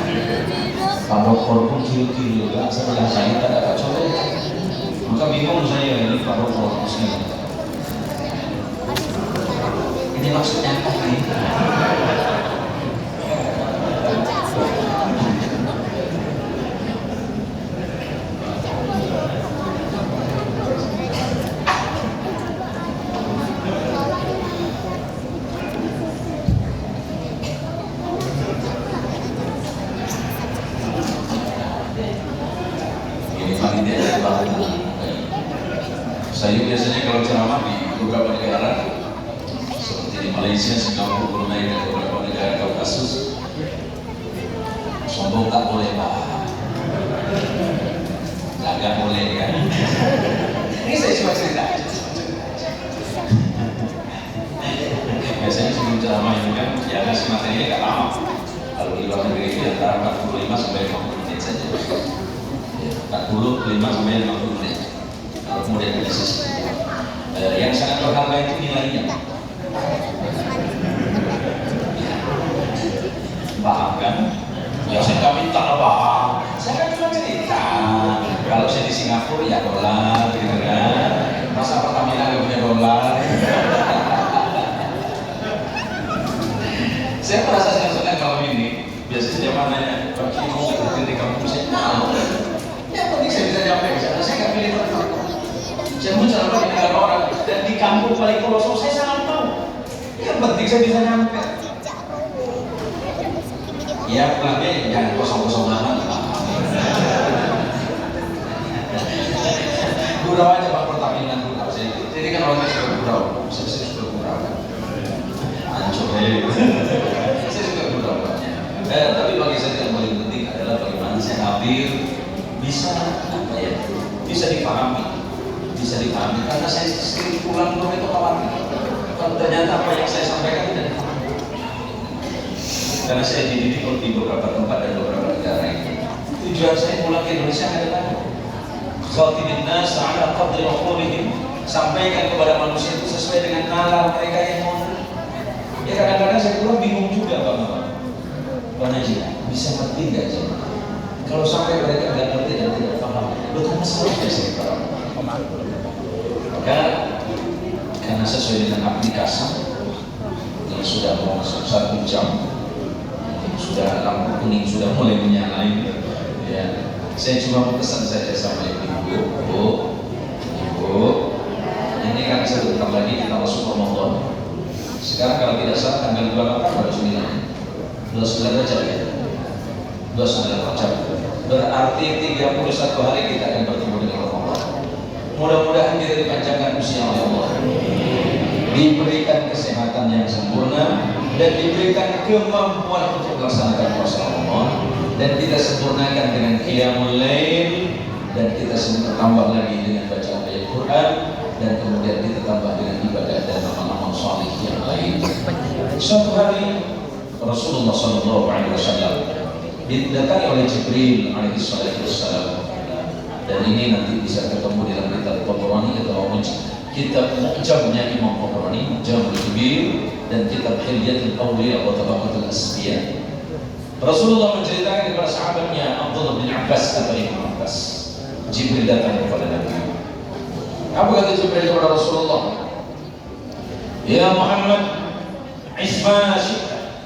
Kalau korban kilo-kilo gak sebelah saya tak ada coba. Maka bingung saya ini kalau korban sini. Ini maksudnya apa ini? Saya biasanya kalau ceramah di beberapa negara seperti di Malaysia, Singapura, Brunei dan beberapa negara Kaukasus, sombong tak boleh Pak, gak boleh kan? Ini saya cuma cerita. Biasanya sebelum ceramah ini kan, ya ngasih materinya gak lama. Kalau di luar negeri itu antara 45 sampai 50 menit saja. 45 sampai 50 menit. Kemudian analisis yang sangat berharga itu nilainya. Paham kan? Ya saya nggak minta paham. Saya kan cuma cerita. Kalau saya di Singapura ya dolar, gitu kan? Masa Pertamina nggak punya dolar? Saya merasa senang kalau ini. Biasanya dia nanya, Pak Kimo nggak kerja di kampung saya. Nah, yang penting saya bisa nyampe ke sana. Saya nggak pilih tempat. Saya muncul di negara orang dan di kampung paling pelosok saya sangat tahu. Yang penting saya bisa nyampe. Ya pulangnya jangan kosong-kosong amat. Gurau aja Pak Pertamina gurau saya. Jadi kan orangnya suka gurau. Saya suka gurau. Ancur saya suka gurau. Tapi bagi saya yang paling penting adalah bagaimana saya hadir bisa apa ya? Bisa dipahami. Bisa dipahami karena saya sering pulang rumah itu khawatir kalau ternyata apa yang saya sampaikan tidak dipahami. Karena saya dididik di beberapa tempat dan beberapa negara ini. Tujuan saya pulang ke Indonesia adalah khatibin nas ala qadri uqulihim, sampaikan kepada manusia itu sesuai dengan nalar mereka yang mau. Ya kadang-kadang saya pulang bingung juga Bang Haji, bisa ngerti nggak sih? Kalau sampai mereka nggak ngerti dan tidak paham, lo kan salahnya saya paham. Karena sesuai dengan aplikasi yang sudah mau masuk 1 jam, sudah lampu kuning sudah mulai menyala ya. Saya cuma mau pesan saja sama ibu, ini kan sebentar lagi kita masuk Ramadan. Sekarang kalau tidak salah tanggal 28 baru 29 Rajab ya, 29 Rajab. Berarti 31 hari kita akan bertemu dengan Allah. Mudah-mudahan kita dipanjangkan usia oleh Allah, diberikan kesehatan yang sempurna dan diberikan kemampuan untuk melaksanakan puasa Ramadan, dan kita sempurnakan dengan qiyamul lail, dan kita tambah lagi dengan bacaan ayat Quran, dan kemudian kita tambah dengan ibadah dan amal-amal salih yang lain. Suatu hari Rasulullah SAW didatangi oleh Jibril alaihissalam. Dan ini nanti bisa ketemu dalam kitab Tabrani atau kitab Mu'jamnya Imam Tabrani, Mu'jam al-Kabir, dan kitab Hilyatul Awliya wa Tabaqatul Asfiya. Rasulullah menceritakan kepada sahabatnya Abdullah bin Abbas atau Ibnu Abbas, Jibril datang kepada Nabi. Apa kata Jibril kepada Rasulullah? Ya Muhammad, isma syi'ta,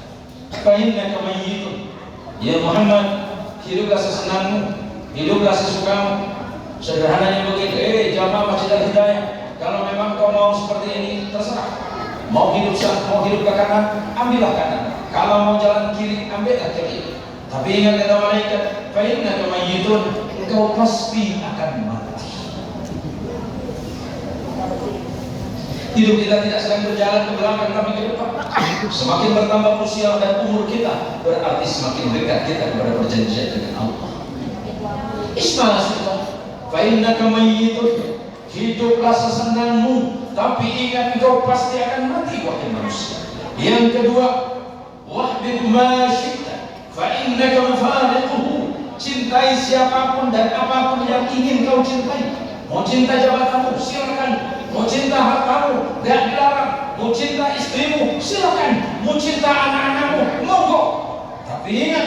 fa innaka mayyitun. Ya Muhammad, hiduplah sesenangmu, hiduplah sesukamu. Sederhananya begitu. Jamaah Masjid Al-Hidayah, kalau memang kau mau seperti ini, terserah. Mau hidup ke kanan, ambillah kanan. Kalau mau jalan kiri, ambillah kiri. Tapi ingat kata malaikat, fa innaka mayyitun, engkau pasti akan mati. Hidup kita tidak sedang berjalan ke belakang tapi ke depan. Semakin bertambah usia dan umur kita, berarti semakin dekat kita kepada perjanjian dengan Allah. Isma syi'ta, fa innaka mayyitun. Hiduplah sesenangmu, tapi ingat engkau pasti akan mati, wahai manusia. Yang kedua, wahbib ma syi'ta, fa innaka mufariquhu. Cintai siapapun dan apapun yang ingin kau cintai. Mau cinta jabatanmu, silakan. Mau cinta hartamu, gak dilarang. Mau cinta istrimu, silakan. Mau cinta anak-anakmu, monggo. Tapi ingat,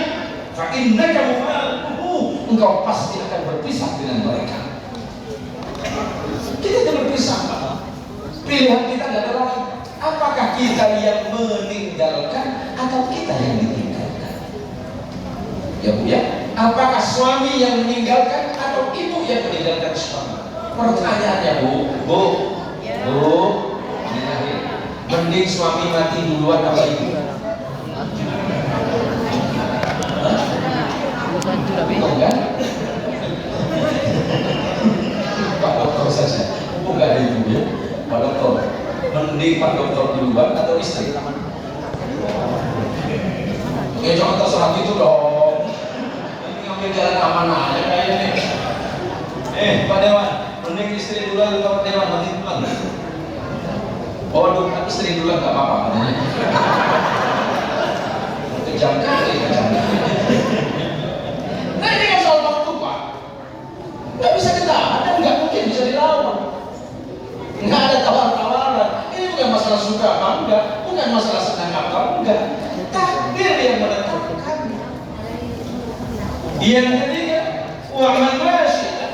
fa innaka mufariquhu, engkau pasti akan berpisah dengan mereka. Kita akan berpisah, Pak. Pilihan kita tidak ada lagi. Apakah kita yang meninggalkan atau kita yang ditinggalkan? Ya Bu ya. Apakah suami yang meninggalkan atau ibu yang meninggalkan suami? Pertanyaannya Bu, mending suami mati duluan apa ibu? Bukan? Pak Dokter saja, bukan ada ibu ya. Pak Dokter, mending Pak Dokter duluan atau istri? Ya jangan terserah gitu dong. Ini ngambil jalan aman aja kayaknya nih. Pak Dewan, mending istri duluan atau Pak Dewan mati duluan? Oh, istri duluan nggak apa-apa katanya. Kejam kali. Nah ini kan soal waktu Pak. Nggak bisa ditahan, nggak mungkin bisa dilawan. Nggak ada tawar-tawaran. Ini bukan masalah suka apa enggak, bukan masalah senang apa enggak. Takdir yang menentukan. Yang ketiga, wa'man masyita,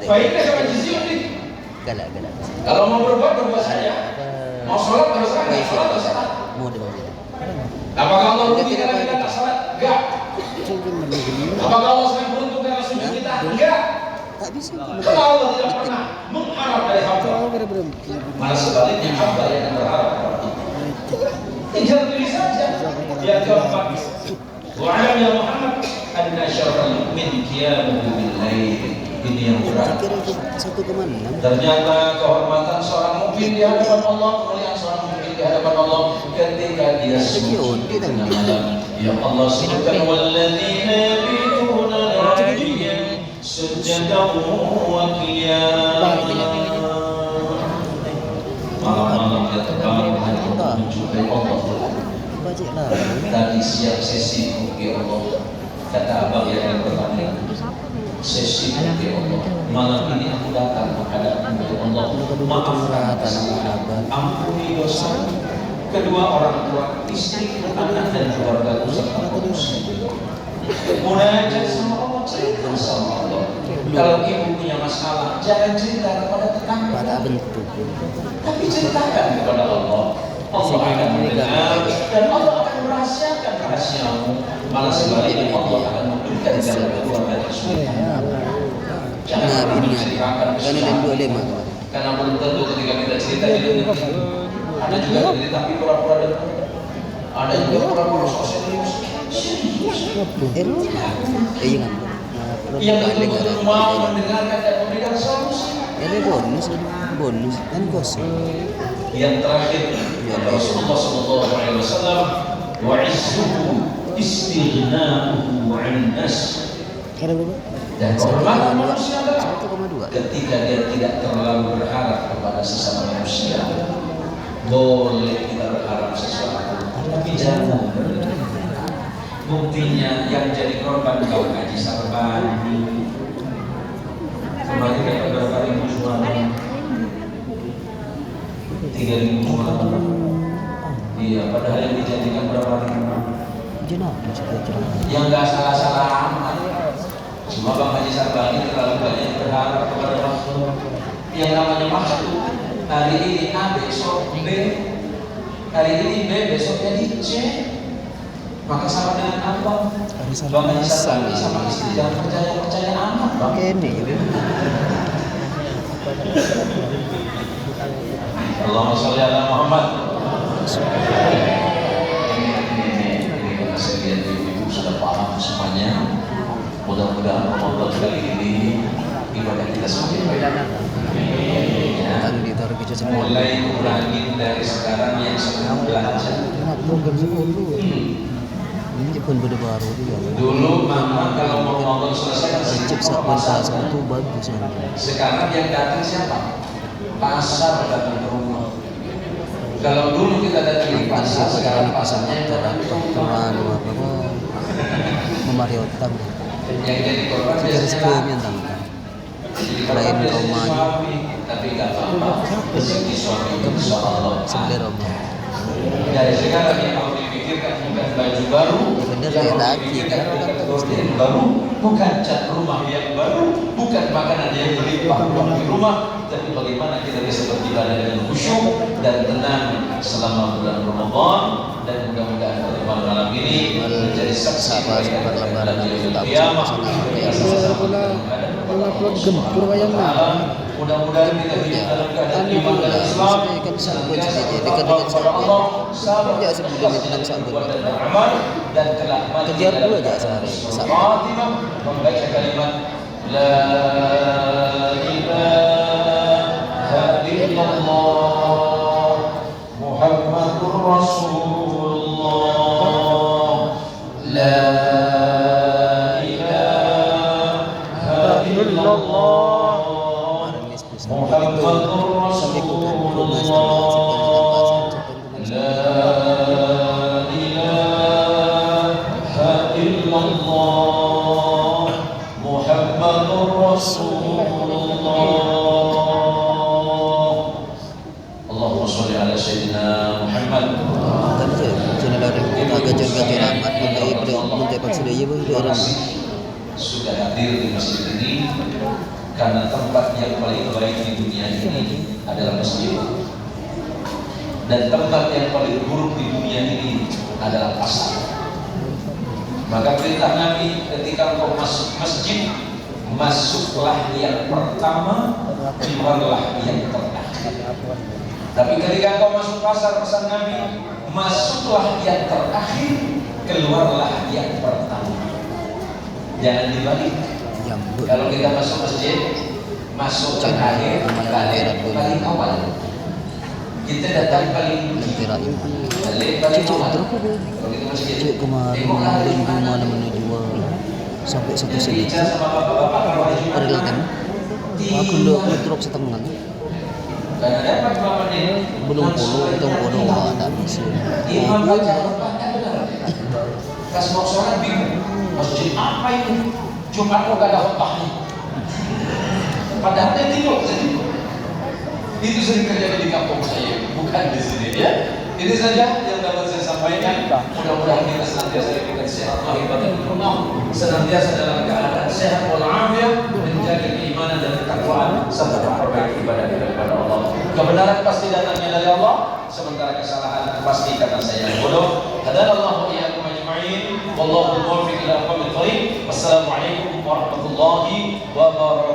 fa innaka majziyun bih. Kalau mau berbuat saja. Mau sholat harus sholat, harus sholat. Apakah Allah rugi karena kita tak sholat? Enggak. Apakah Allah sangat beruntung karena sujud kita? Enggak. Karena Allah tidak pernah mengharap dari hamba. Malah sebaliknya hamba yang berharap kepada Allah. Tinggal pilih saja. Yang keempat, wa'alam ya Muhammad anna syarral mu'min qiyamuhu bil-lail. Ini yang berat. Ternyata kehormatan seorang mukmin di hadapan Allah, kemuliaan seorang mukmin di hadapan Allah ketika dia sujud di tengah malam. Ya Allah sebutkan walladzina yabituna lirabihim sujadan wa qiyaman. Malam-malam dia terbangun untuk menjumpai Allah. Tadi siang sesi ya Allah, kata abang yang bertanya, sesi ya Allah, malam ini aku datang menghadapmu ya Allah, maafkan ampuni dosa kedua orang tua, istri, anak dan keluarga serta muslim. Munajat sama Allah, cerita sama Allah. Kalau ibu punya masalah, jangan cerita kepada tetangga, tapi ceritakan kepada Allah. Allah akan mendengar dan Allah akan merahasiakan rahasiamu. Malah sebaliknya Allah akan memberikan jalan keluar dari kesulitan. Jangan menceritakan kesulitan, karena belum tentu ketika kita cerita di dunia. Ada juga cerita tapi pura-pura dengar. Ada juga pura-pura sosialis. Yang betul-betul mau mendengarkan dan memberikan solusi. Ini bonus kan kosong. Yang terakhir kata Rasulullah SAW, wa izzuhu istighna'uhu 'anil nas. Dan kehormatan manusia adalah ketika dia tidak terlalu berharap kepada sesama manusia. Boleh kita berharap sesuatu, tapi jangan berlebihan. Buktinya yang jadi korban kau ngaji Sarbani. Kemarin dapat berapa ribu jualan? 3.000 jualan. Iya, padahal yang dijanjikan berapa ribu? jenah maksudnya ceramah. Yang nggak salah-salah amat. Cuma Bang Haji Sarbani terlalu banyak berharap kepada makhluk. Yang namanya makhluk, hari ini A, besok B, hari ini B, besok jadi C. Maka sama dengan apa? Bang Haji Sarbani sama istri jangan percaya amat. Oke ini ya. Allahumma sholli ala Muhammad. Ini sekalian ibu sudah paham semuanya. Mudah-mudahan Ramadan kali ini ibadah kita semakin baik. Kan ditaruh ke jasa Mulai kurangin dari sekarang yang sedang belajar. program dulu. Ini pun beda baru juga. Dulu mama kalau mau nonton selesai Cip sabun pasar itu bagus ya. Sekarang yang datang siapa? Pasar datang ke rumah. Kalau dulu kita datang di pasar, sekarang pasarnya yang datang ke rumah. Memariotan. Yang jadi korban Dari biasanya sebelumnya tangga. Lain rumahnya. tapi nggak apa-apa. Rezeki suami insya Allah. Sebelah rumah. Dari sekarang yang harus dipikirkan bukan baju baru, Bener yang kayak harus laki dipikirkan kan bukan gorden baru, bukan cat rumah yang baru, bukan makanan yang berlimpah di rumah, tapi bagaimana kita bisa beribadah dengan khusyuk dan tenang selama bulan Ramadan, dan mudah-mudahan pada malam ini menjadi saksi Sabar lebaran yaumil tak qiyamah. upload gempur wayangnya. Mudah-mudahan kita hidup dalam keadaan iman dan Islam, Kan sabun senantiasa saja bertakwa dekat-dekat kepada sabun. Allah, sabar Ya sebelum itu nak sabun. berbuat dan beramal, dan kelak mati Kejar dalam dulu aja keadaan sehari, husnul sabun. khatimah, membaca kalimat La ilaha illallah Muhammadur Rasulullah. La ilaha illallah Muhammadur Rasulullah. La ilaha illallah Muhammadur Rasulullah. Allahumma sholli ala sayyidina Muhammad. Kan je channel orang kita gajar-gajar amat mentai paksa dia pun dia orang. Sudah hadir di masjid ini karena tempat yang paling baik di dunia ini adalah masjid, dan tempat yang paling buruk di dunia ini adalah pasar. Maka perintah Nabi ketika engkau masuk masjid, masuklah yang pertama, keluarlah yang terakhir. Tapi ketika engkau masuk pasar, pesan Nabi, masuklah yang terakhir, keluarlah yang pertama. Jangan dibalik. Kalau kita masuk masjid, masuk terakhir, paling awal. Kita datang paling balik paling awal. Kalau kita masjid, Cik kemarin dan mana dua sampai satu segi. berbicara sama bapak-bapak kalau hari Jumat. Ada kan? Aku udah drop setengah. Karena dapat berapa menit? Belum puluh itu bodoh tak bisa. Imam baca Al-Quran benar. Pas mau sholat bingung. Masjid apa ini? Jumat kok gak ada khutbahnya? Padahal dia tidur saja. Itu sering terjadi di kampung saya, bukan di sini ya. Ini saja yang dapat saya sampaikan. Mudah-mudahan kita senantiasa diberikan sehat lahir batin rumah, senantiasa dalam keadaan sehat walafiat, menjaga keimanan dan ketakwaan serta memperbaiki ibadah kita kepada Allah. Kebenaran pasti datangnya dari Allah, sementara kesalahan pasti karena saya yang bodoh. Hadanallahu wa iyyakum ajma'in. Wallahu muwaffiq ila aqwamit thoriq. Wassalamualaikum warahmatullahi wabarakatuh.